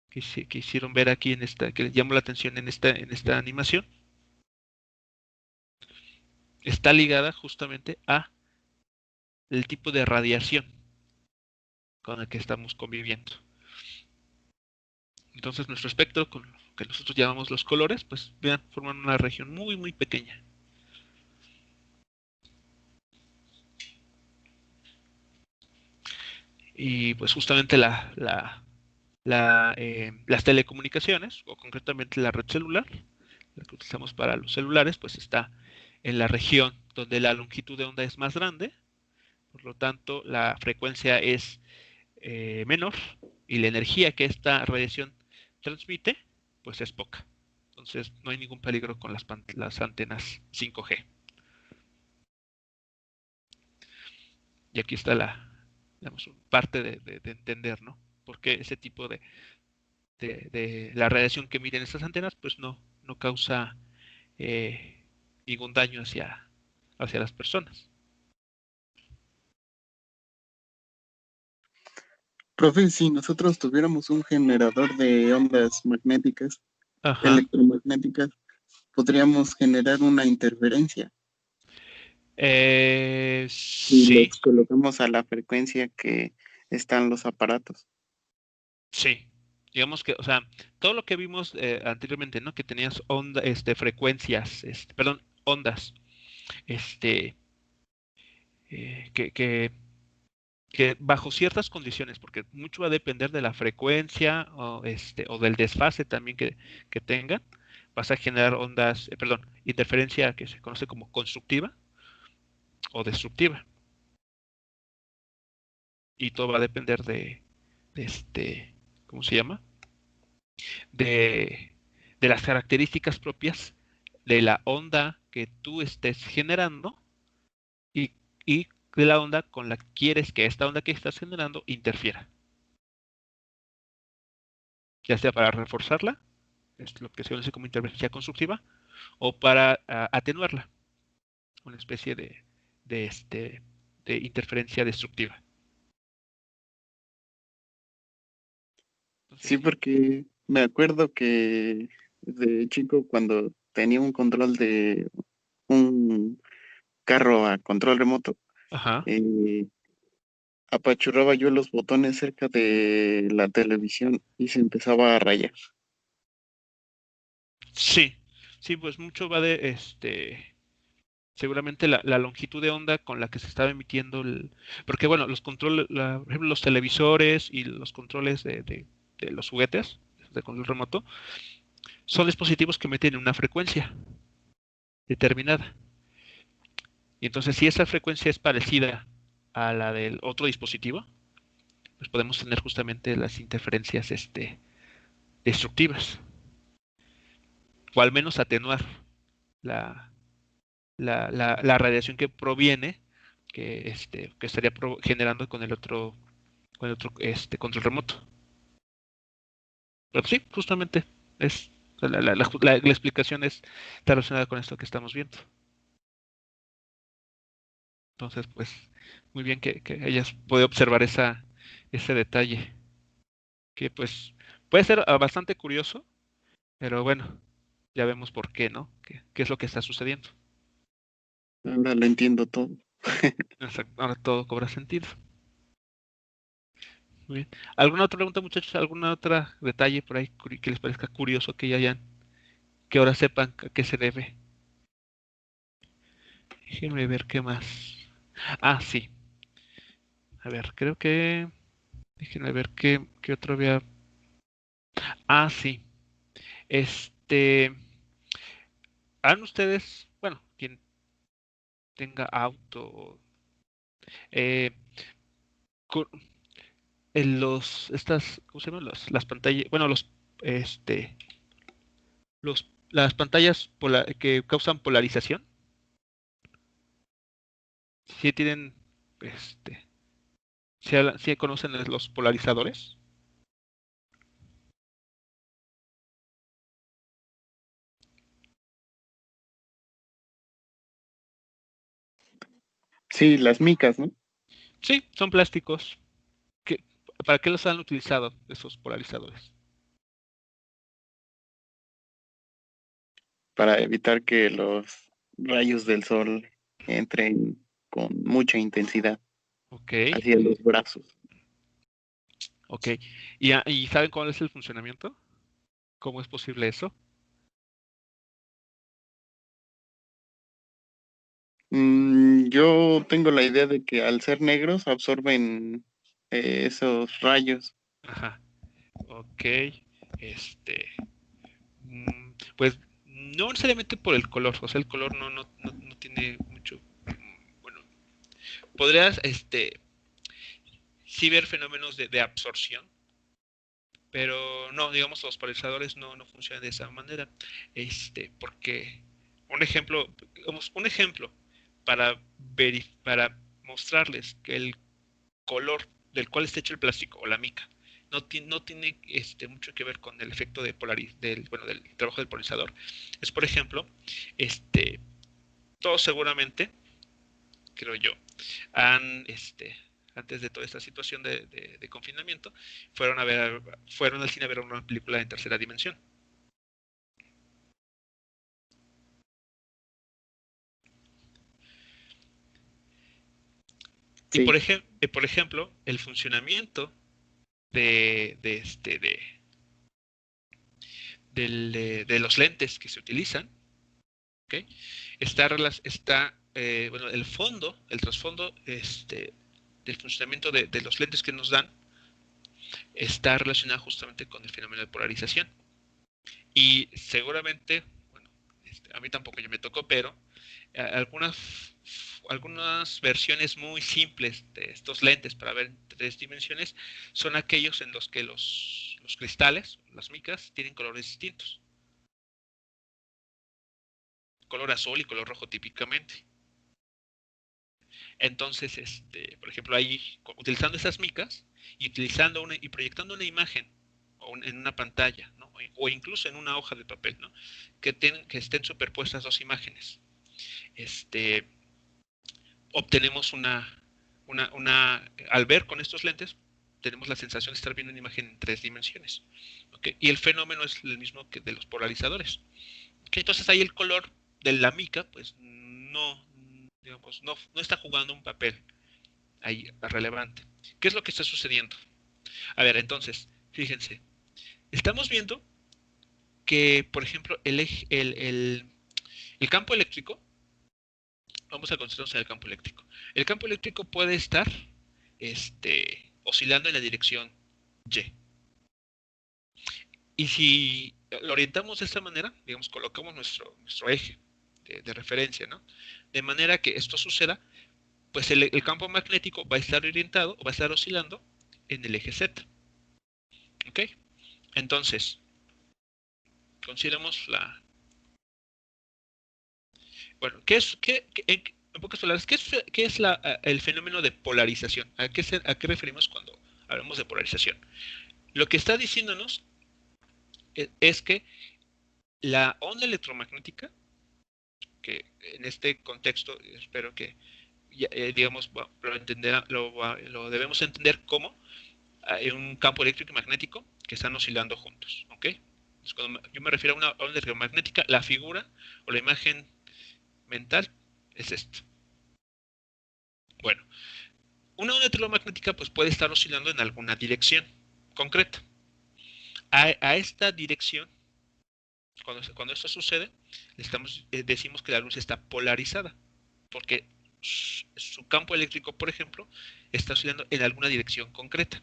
que hicieron ver aquí que les llamó la atención en esta animación, está ligada justamente a el tipo de radiación con el que estamos conviviendo. Entonces nuestro espectro, con lo que nosotros llamamos los colores, pues vean, forman una región muy, muy pequeña. Y pues justamente las telecomunicaciones, o concretamente la red celular, la que utilizamos para los celulares, pues está en la región donde la longitud de onda es más grande, por lo tanto la frecuencia es menor y la energía que esta radiación transmite, pues es poca. Entonces no hay ningún peligro con las antenas 5G. Y aquí está digamos, parte de entender, ¿no? Porque ese tipo de la radiación que emiten estas antenas, pues no causa eh, ningún daño hacia las personas. Profe, si nosotros tuviéramos un generador de ondas magnéticas, Ajá. electromagnéticas, podríamos generar una interferencia y Sí, los colocamos a la frecuencia que están los aparatos. sí. Digamos que, o sea, todo lo que vimos anteriormente, ¿no? Que tenías frecuencias, perdón, ondas, este, eh, que, que, que bajo ciertas condiciones, porque mucho va a depender de la frecuencia o del desfase también que tengan, vas a generar ondas, perdón, interferencia que se conoce como constructiva o destructiva. Y todo va a depender ¿cómo se llama? De, de las características propias de la onda que tú estés generando y, y de la onda con la que quieres que esta onda que estás generando interfiera. Ya sea para reforzarla, es lo que se conoce como interferencia constructiva, o para atenuarla, una especie de, este, de interferencia destructiva. Sí, Entonces, porque me acuerdo que de chico cuando tenía un control de un carro a control remoto, ajá, eh, apachurraba yo los botones cerca de la televisión y se empezaba a rayar. sí, sí, pues mucho va de seguramente la longitud de onda con la que se estaba emitiendo porque bueno, los controles, por ejemplo, los televisores y los controles de los juguetes de control remoto son dispositivos que emiten una frecuencia determinada. Y entonces, si esa frecuencia es parecida a la del otro dispositivo, pues podemos tener justamente las interferencias destructivas, o al menos atenuar la, la radiación que proviene, que estaría generando con el otro control remoto. Pero sí, justamente es la explicación está relacionada con esto que estamos viendo. Entonces, pues, muy bien que hayas podido observar ese detalle, que pues puede ser bastante curioso, pero bueno, ya vemos por qué, ¿no? ¿Qué es lo que está sucediendo? Ahora lo entiendo todo. Ahora todo cobra sentido. Muy bien. ¿Alguna otra pregunta, muchachos? ¿Alguna otra detalle por ahí que les parezca curioso que ya hayan, que ahora sepan a qué se debe? Déjenme ver qué más. Ah, sí. A ver, creo que. Déjenme ver qué otro había. Ah, sí. Este. ¿Han ustedes, bueno, quien tenga auto, eh, cu- ¿cómo se llaman? Las pantallas, bueno, este, las pantallas que causan polarización, sí tienen, este, sí conocen los polarizadores. Sí, las micas, ¿no? Sí, son plásticos. ¿Qué- ¿Para qué los han utilizado esos polarizadores? Para evitar que los rayos del sol entren con mucha intensidad Ok, hacia los brazos. ok. ¿Y saben cuál es el funcionamiento? ¿Cómo es posible eso? Yo tengo la idea de que al ser negros absorben esos rayos. Ajá. Ok. Este. Pues no necesariamente por el color. O sea, el color no tiene mucho. Bueno, podrías sí ver fenómenos de absorción, pero no, digamos, los polarizadores no funcionan de esa manera. Porque un ejemplo para mostrarles que el color del cual está hecho el plástico o la mica no tiene mucho que ver con el efecto del trabajo del polarizador. Es, por ejemplo, todos seguramente, creo yo, han, antes de toda esta situación de confinamiento, fueron al cine a ver una película en tercera dimensión. Y Sí, por ejemplo, el funcionamiento de, de, este, de los lentes que se utilizan, ¿ok? Bueno, el trasfondo del funcionamiento de los lentes que nos dan está relacionado justamente con el fenómeno de polarización. Y seguramente, bueno, a mí tampoco ya me tocó, pero algunas versiones muy simples de estos lentes para ver en 3 dimensiones son aquellos en los que los cristales, las micas, tienen colores distintos. Color azul y color rojo típicamente. Entonces, por ejemplo, ahí utilizando esas micas y proyectando una imagen en una pantalla, ¿no? O incluso en una hoja de papel, ¿no? Que estén superpuestas dos imágenes. Este, obtenemos al ver con estos lentes, tenemos la sensación de estar viendo una imagen en 3 dimensiones. ¿Okay? Y el fenómeno es el mismo que de los polarizadores. ¿Okay? Entonces ahí el color de la mica, pues digamos, no está jugando un papel ahí relevante. ¿Qué es lo que está sucediendo? A ver, entonces, fíjense, estamos viendo que, por ejemplo, el campo eléctrico, vamos a concentrarnos en el campo eléctrico. El campo eléctrico puede estar oscilando en la dirección Y. Y si lo orientamos de esta manera, digamos, colocamos nuestro eje de referencia, ¿no? De manera que esto suceda, pues el campo magnético va a estar orientado o va a estar oscilando en el eje Z. ¿Ok? Entonces, consideremos Bueno, en pocas palabras, ¿qué es el fenómeno de polarización? ¿A qué referimos cuando hablamos de polarización? Lo que está diciéndonos es que la onda electromagnética, que en este contexto espero que, digamos, lo debemos entender como un campo eléctrico y magnético que están oscilando juntos, ¿ok? Entonces, cuando yo me refiero a una onda electromagnética, la figura o la imagen mental es esto. Bueno, una onda electromagnética pues, puede estar oscilando en alguna dirección concreta. A esta dirección, cuando esto sucede, decimos que la luz está polarizada, porque su campo eléctrico, por ejemplo, está oscilando en alguna dirección concreta.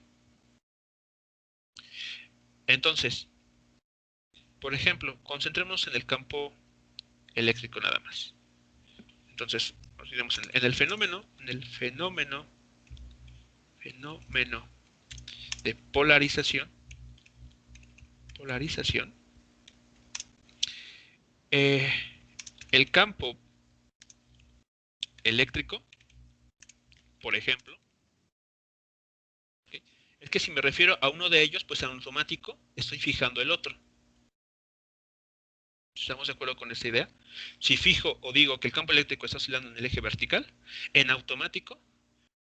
Entonces, por ejemplo, concentrémonos en el campo eléctrico nada más. Entonces, nos iremos en el fenómeno de polarización, eh, el campo eléctrico, por ejemplo, ¿okay? Es que si me refiero a uno de ellos, pues en automático estoy fijando el otro. ¿Estamos de acuerdo con esta idea? Si fijo o digo que el campo eléctrico está oscilando en el eje vertical, en automático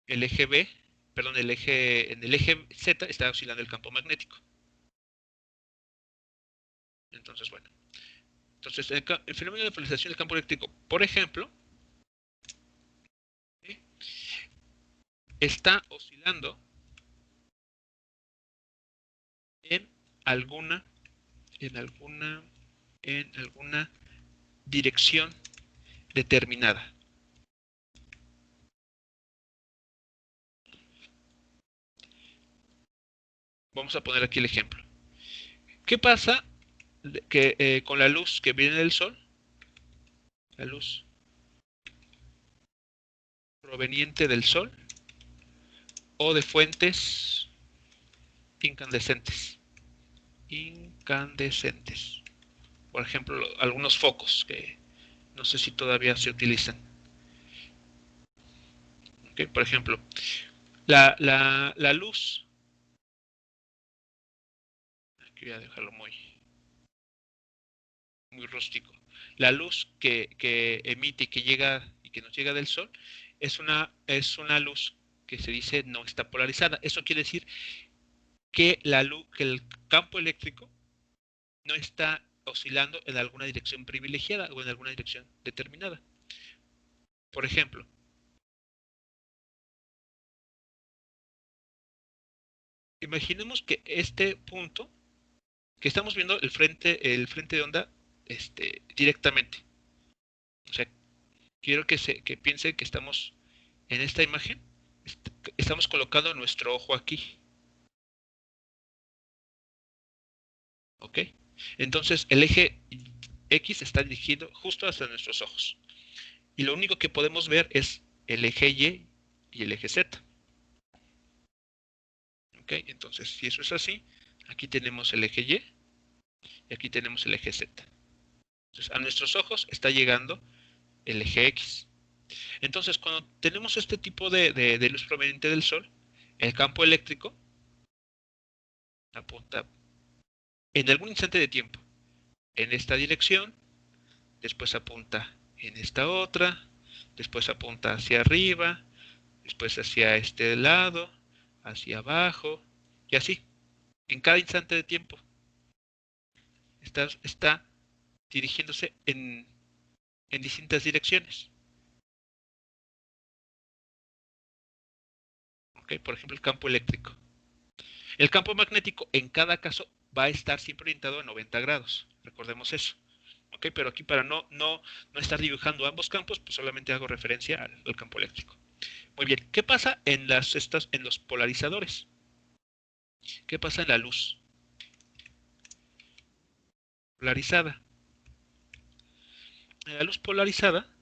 el eje B, perdón, en el eje Z está oscilando el campo magnético. Entonces, bueno. Entonces, el fenómeno de polarización del campo eléctrico, por ejemplo, está oscilando en alguna dirección determinada. Vamos a poner aquí el ejemplo. ¿Qué pasa con la luz que viene del sol? La luz proveniente del sol o de fuentes incandescentes. Por ejemplo, algunos focos que no sé si todavía se utilizan. ¿Okay? Por ejemplo, la luz. Aquí voy a dejarlo muy rústico. La luz que emite y que llega y que nos llega del sol es una luz que se dice no está polarizada. Eso quiere decir que que el campo eléctrico no está oscilando en alguna dirección privilegiada o en alguna dirección determinada. Por ejemplo, imaginemos que este punto que estamos viendo el frente de onda directamente. O sea, quiero que piense que estamos en esta imagen, estamos colocando nuestro ojo aquí. ¿Ok? Entonces el eje X está dirigido justo hacia nuestros ojos. Y lo único que podemos ver es el eje Y y el eje Z. ¿Ok? Entonces, si eso es así, aquí tenemos el eje Y y aquí tenemos el eje Z. Entonces, a nuestros ojos está llegando el eje X. Entonces, cuando tenemos este tipo de luz proveniente del Sol, el campo eléctrico apunta en algún instante de tiempo en esta dirección, después apunta en esta otra, después apunta hacia arriba, después hacia este lado, hacia abajo, y así, en cada instante de tiempo. Está dirigiéndose en distintas direcciones. ¿Okay? Por ejemplo, el campo eléctrico. El campo magnético en cada caso va a estar siempre orientado a 90 grados. Recordemos eso. ¿Okay? Pero aquí para no estar dibujando ambos campos, pues solamente hago referencia al campo eléctrico. Muy bien, ¿qué pasa en los polarizadores? ¿Qué pasa en la luz polarizada? En la luz polarizada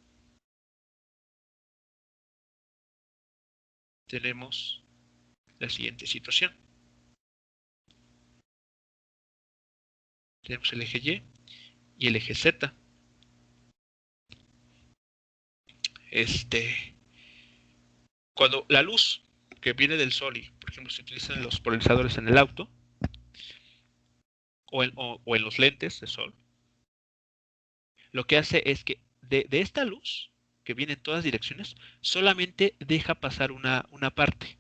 tenemos la siguiente situación. Tenemos el eje Y y el eje Z. Cuando la luz que viene del sol y, por ejemplo, se utilizan los polarizadores en el auto o en los lentes de sol, lo que hace es que de esta luz que viene en todas direcciones, solamente deja pasar una parte.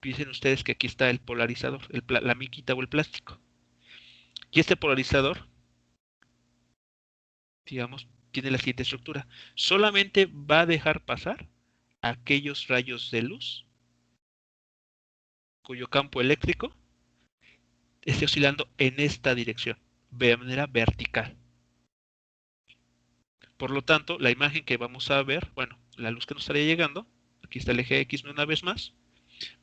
Piensen ustedes que aquí está el polarizador, la miquita o el plástico. Y este polarizador, digamos, tiene la siguiente estructura. Solamente va a dejar pasar aquellos rayos de luz cuyo campo eléctrico esté oscilando en esta dirección, de manera vertical. Por lo tanto, la imagen que vamos a ver, bueno, la luz que nos estaría llegando, aquí está el eje X una vez más,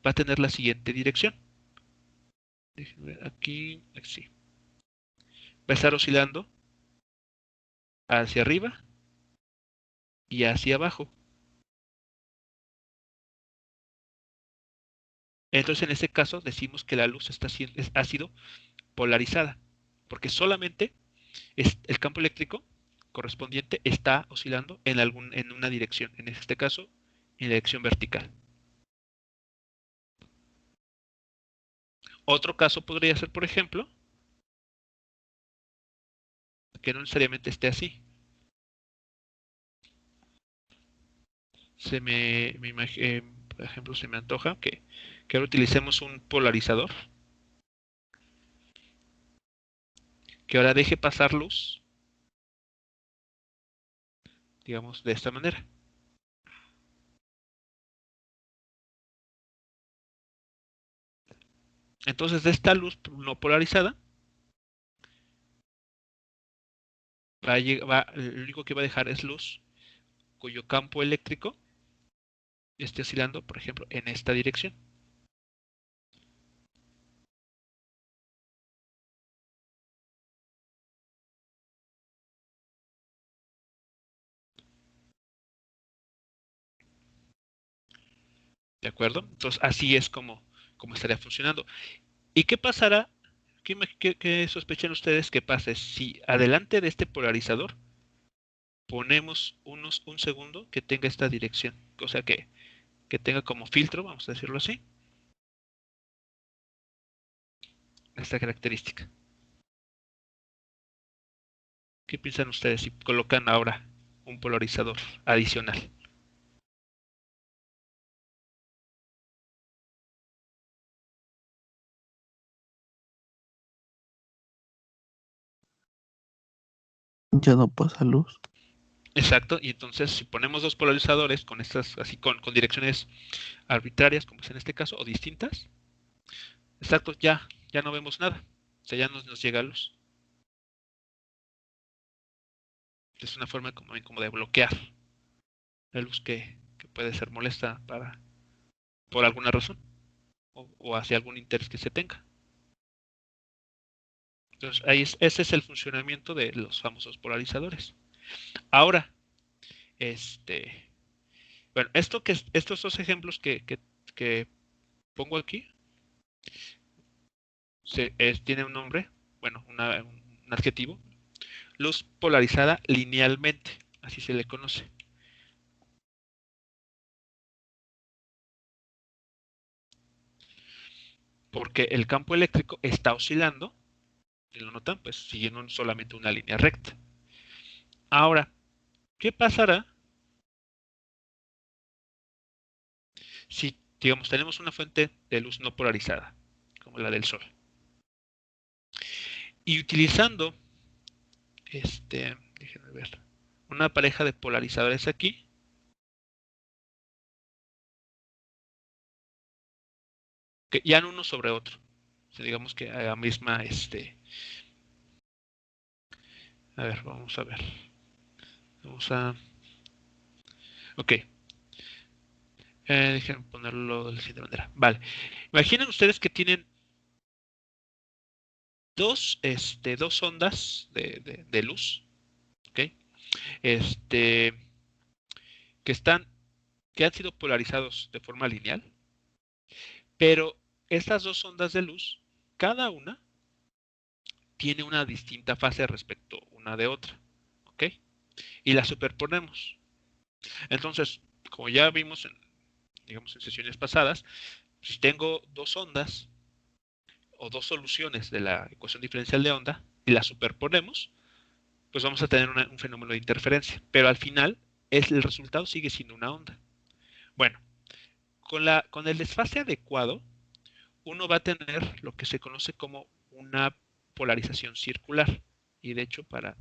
va a tener la siguiente dirección. Déjenme ver aquí, sí. Va a estar oscilando hacia arriba y hacia abajo. Entonces, en este caso, decimos que la luz ha sido polarizada, porque solamente el campo eléctrico correspondiente está oscilando en una dirección, en este caso, en la dirección vertical. Otro caso podría ser, por ejemplo, que no necesariamente esté así. Por ejemplo, se me antoja que ahora utilicemos un polarizador que ahora deje pasar luz, digamos, de esta manera. Entonces, de esta luz no polarizada, lo único que va a dejar es luz cuyo campo eléctrico esté oscilando, por ejemplo, en esta dirección. ¿De acuerdo? Entonces, así es como estaría funcionando. ¿Y qué pasará? ¿Qué sospechan ustedes que pase si adelante de este polarizador ponemos un segundo que tenga esta dirección? O sea, que tenga como filtro, vamos a decirlo así, esta característica. ¿Qué piensan ustedes si colocan ahora un polarizador adicional? Ya no pasa luz. Exacto, y entonces si ponemos dos polarizadores con estas, así con direcciones arbitrarias, como es en este caso, o distintas, exacto, ya no vemos nada. O sea, ya nos llega luz. Es una forma como de bloquear la luz que puede ser molesta por alguna razón o hacia algún interés que se tenga. Entonces, ese es el funcionamiento de los famosos polarizadores. Ahora, bueno, estos dos ejemplos que pongo aquí tienen un nombre, bueno, un adjetivo, luz polarizada linealmente, así se le conoce. Porque el campo eléctrico está oscilando, y lo notan, pues siguiendo solamente una línea recta. Ahora, ¿qué pasará si, digamos, tenemos una fuente de luz no polarizada, como la del Sol? Y utilizando, déjenme ver, una pareja de polarizadores aquí, que ya no uno sobre otro. O sea, digamos que a la misma, a ver, vamos a ver. Vamos a, ok. Déjenme ponerlo de la siguiente manera. Vale. Imaginen ustedes que tienen dos ondas de luz, ¿ok? Este, que que han sido polarizados de forma lineal, pero estas dos ondas de luz, cada una tiene una distinta fase respecto una de otra, ¿ok? Y las superponemos. Entonces, como ya vimos digamos, en sesiones pasadas, si tengo dos ondas o dos soluciones de la ecuación diferencial de onda y las superponemos, pues vamos a tener un fenómeno de interferencia. Pero al final, el resultado sigue siendo una onda. Bueno, con el desfase adecuado, uno va a tener lo que se conoce como una polarización circular. Y de hecho, para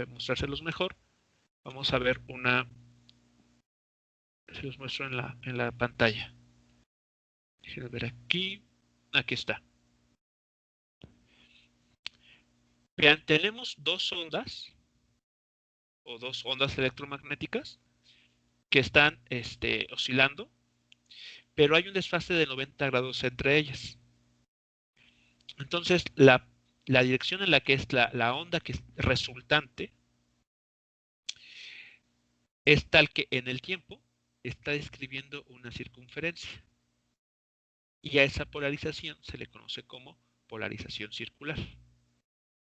mostrárselos mejor, vamos a ver se los muestro en la pantalla. Déjenme ver aquí. Aquí está. Vean, tenemos dos ondas o dos ondas electromagnéticas que están oscilando, pero hay un desfase de 90 grados entre ellas. Entonces, la dirección en la que es la onda que es resultante es tal que en el tiempo está describiendo una circunferencia. Y a esa polarización se le conoce como polarización circular.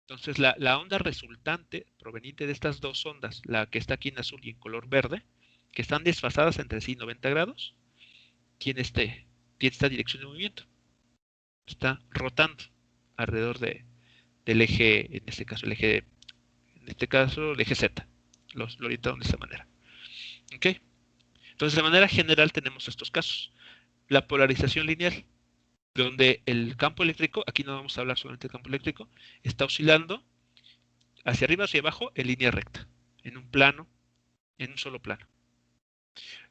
Entonces, la onda resultante proveniente de estas dos ondas, la que está aquí en azul y en color verde, que están desfasadas entre sí 90 grados, tiene esta dirección de movimiento. Está rotando alrededor del eje, en este caso, el eje Z. Lo orientaron de esta manera. ¿Ok? Entonces, de manera general tenemos estos casos. La polarización lineal, donde el campo eléctrico, aquí no vamos a hablar solamente del campo eléctrico, está oscilando hacia arriba, hacia abajo, en línea recta, en un plano, en un solo plano.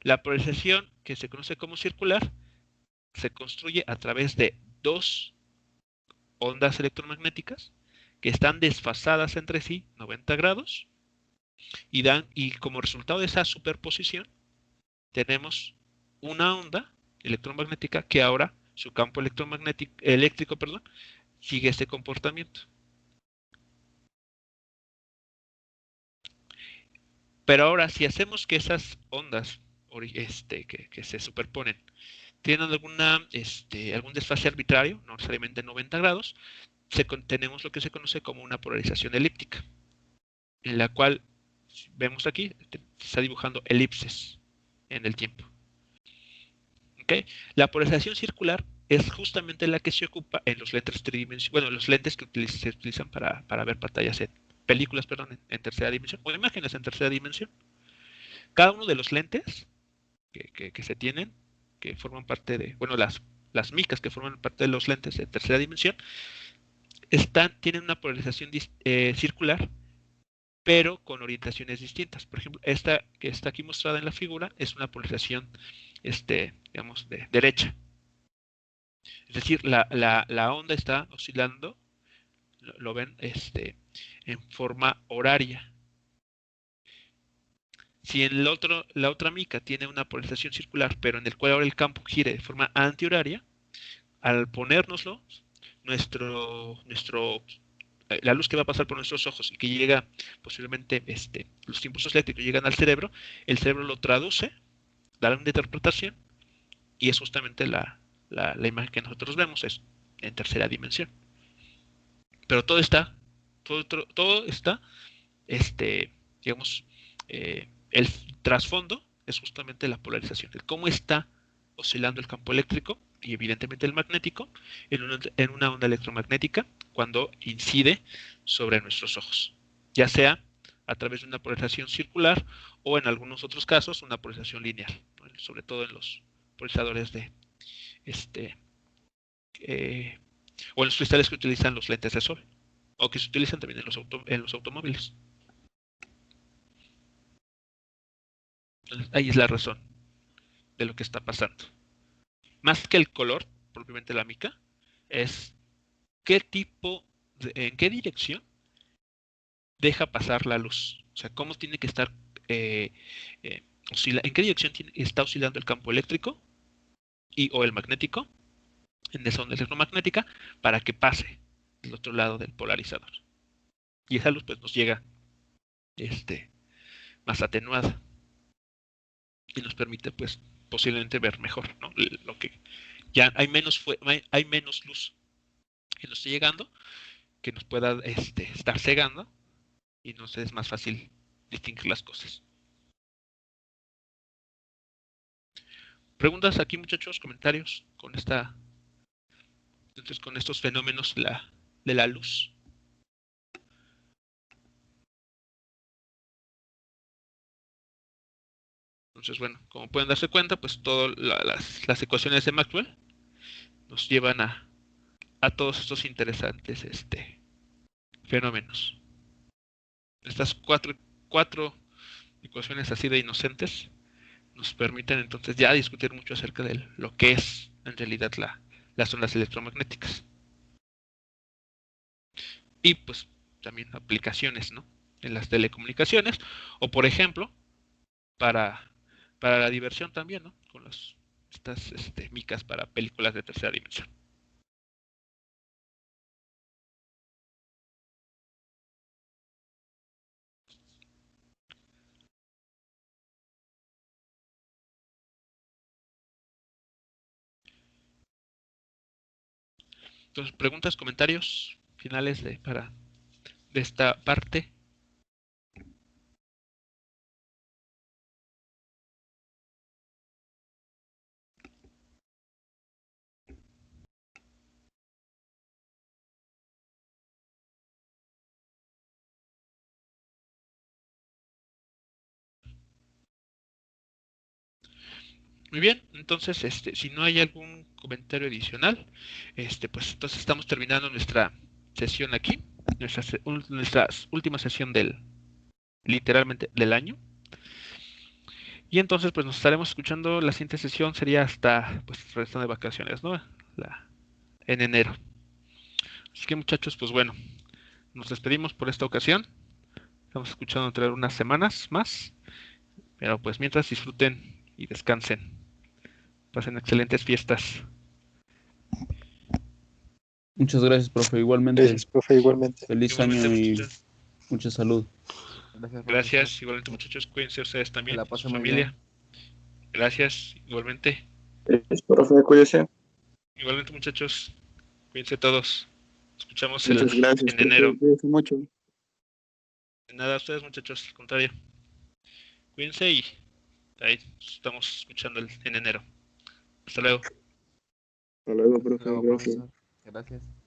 La polarización, que se conoce como circular, se construye a través de dos ondas electromagnéticas que están desfasadas entre sí 90 grados y como resultado de esa superposición tenemos una onda electromagnética que ahora su campo eléctrico, sigue este comportamiento. Pero ahora, si hacemos que esas ondas que se superponen tienen algún desfase arbitrario, no necesariamente 90 grados, tenemos lo que se conoce como una polarización elíptica, en la cual vemos aquí, se está dibujando elipses en el tiempo. ¿Okay? La polarización circular es justamente la que se ocupa en los lentes tridimensionales, bueno, los lentes que se utilizan para ver pantallas películas, en tercera dimensión, o imágenes en tercera dimensión. Cada uno de los lentes que se tienen, que forman parte de, bueno, las micas que forman parte de los lentes de tercera dimensión, tienen una polarización circular, pero con orientaciones distintas. Por ejemplo, esta que está aquí mostrada en la figura es una polarización, digamos, de derecha. Es decir, la onda está oscilando, lo ven, en forma horaria. Si en la otra mica tiene una polarización circular, pero en el cual ahora el campo gire de forma antihoraria, al ponérnoslo, la luz que va a pasar por nuestros ojos y que llega posiblemente, los impulsos eléctricos llegan al cerebro, el cerebro lo traduce, da una interpretación, y es justamente la imagen que nosotros vemos, es en tercera dimensión. Pero todo está, digamos, el trasfondo es justamente la polarización, el cómo está oscilando el campo eléctrico y evidentemente el magnético en una onda electromagnética cuando incide sobre nuestros ojos, ya sea a través de una polarización circular o en algunos otros casos una polarización lineal, ¿no? Sobre todo en los polarizadores o en los cristales que utilizan los lentes de sol o que se utilizan también en los automóviles. Entonces, ahí es la razón de lo que está pasando. Más que el color, propiamente la mica, es en qué dirección deja pasar la luz. O sea, cómo tiene que estar, en qué dirección está oscilando el campo eléctrico o el magnético en esa onda electromagnética para que pase del otro lado del polarizador. Y esa luz pues nos llega más atenuada y nos permite pues posiblemente ver mejor, ¿no? Lo que ya hay menos luz que nos esté llegando, que nos pueda estar cegando y nos es más fácil distinguir las cosas. Preguntas aquí, muchachos, comentarios con con estos fenómenos de la luz. Entonces, bueno, como pueden darse cuenta, pues todas las ecuaciones de Maxwell nos llevan a todos estos interesantes fenómenos. Estas cuatro ecuaciones así de inocentes nos permiten entonces ya discutir mucho acerca de lo que es en realidad las ondas electromagnéticas. Y pues también aplicaciones, ¿no? En las telecomunicaciones, o por ejemplo, para la diversión también, ¿no? Con estas micas para películas de tercera dimensión. Entonces, preguntas, comentarios finales de esta parte. Muy bien, entonces, si no hay algún comentario adicional, pues entonces estamos terminando nuestra sesión aquí, nuestra última sesión literalmente del año. Y entonces, pues nos estaremos escuchando. La siguiente sesión sería hasta, pues, regresando de vacaciones, ¿no? En enero. Así que muchachos, pues bueno, nos despedimos por esta ocasión. Estamos escuchando entre unas semanas más. Pero pues mientras disfruten y descansen. Pasen excelentes fiestas. Muchas gracias, profe. Igualmente, Gracias, profe, igualmente. feliz Igualmente, año y muchachos. mucha salud. Gracias, Gracias. profesor. Igualmente, muchachos. Cuídense ustedes Que también. la Y su pasen muy familia. bien. Gracias. Igualmente. Profe, cuídese. Igualmente, muchachos. Cuídense todos. Escuchamos Muchas gracias, en profe. enero. Cuídese mucho. De nada a ustedes, muchachos. Al contrario. Cuídense y ahí estamos escuchando en enero. Hasta luego. Hasta luego, Hasta profe. luego, Gracias. profesor. Gracias.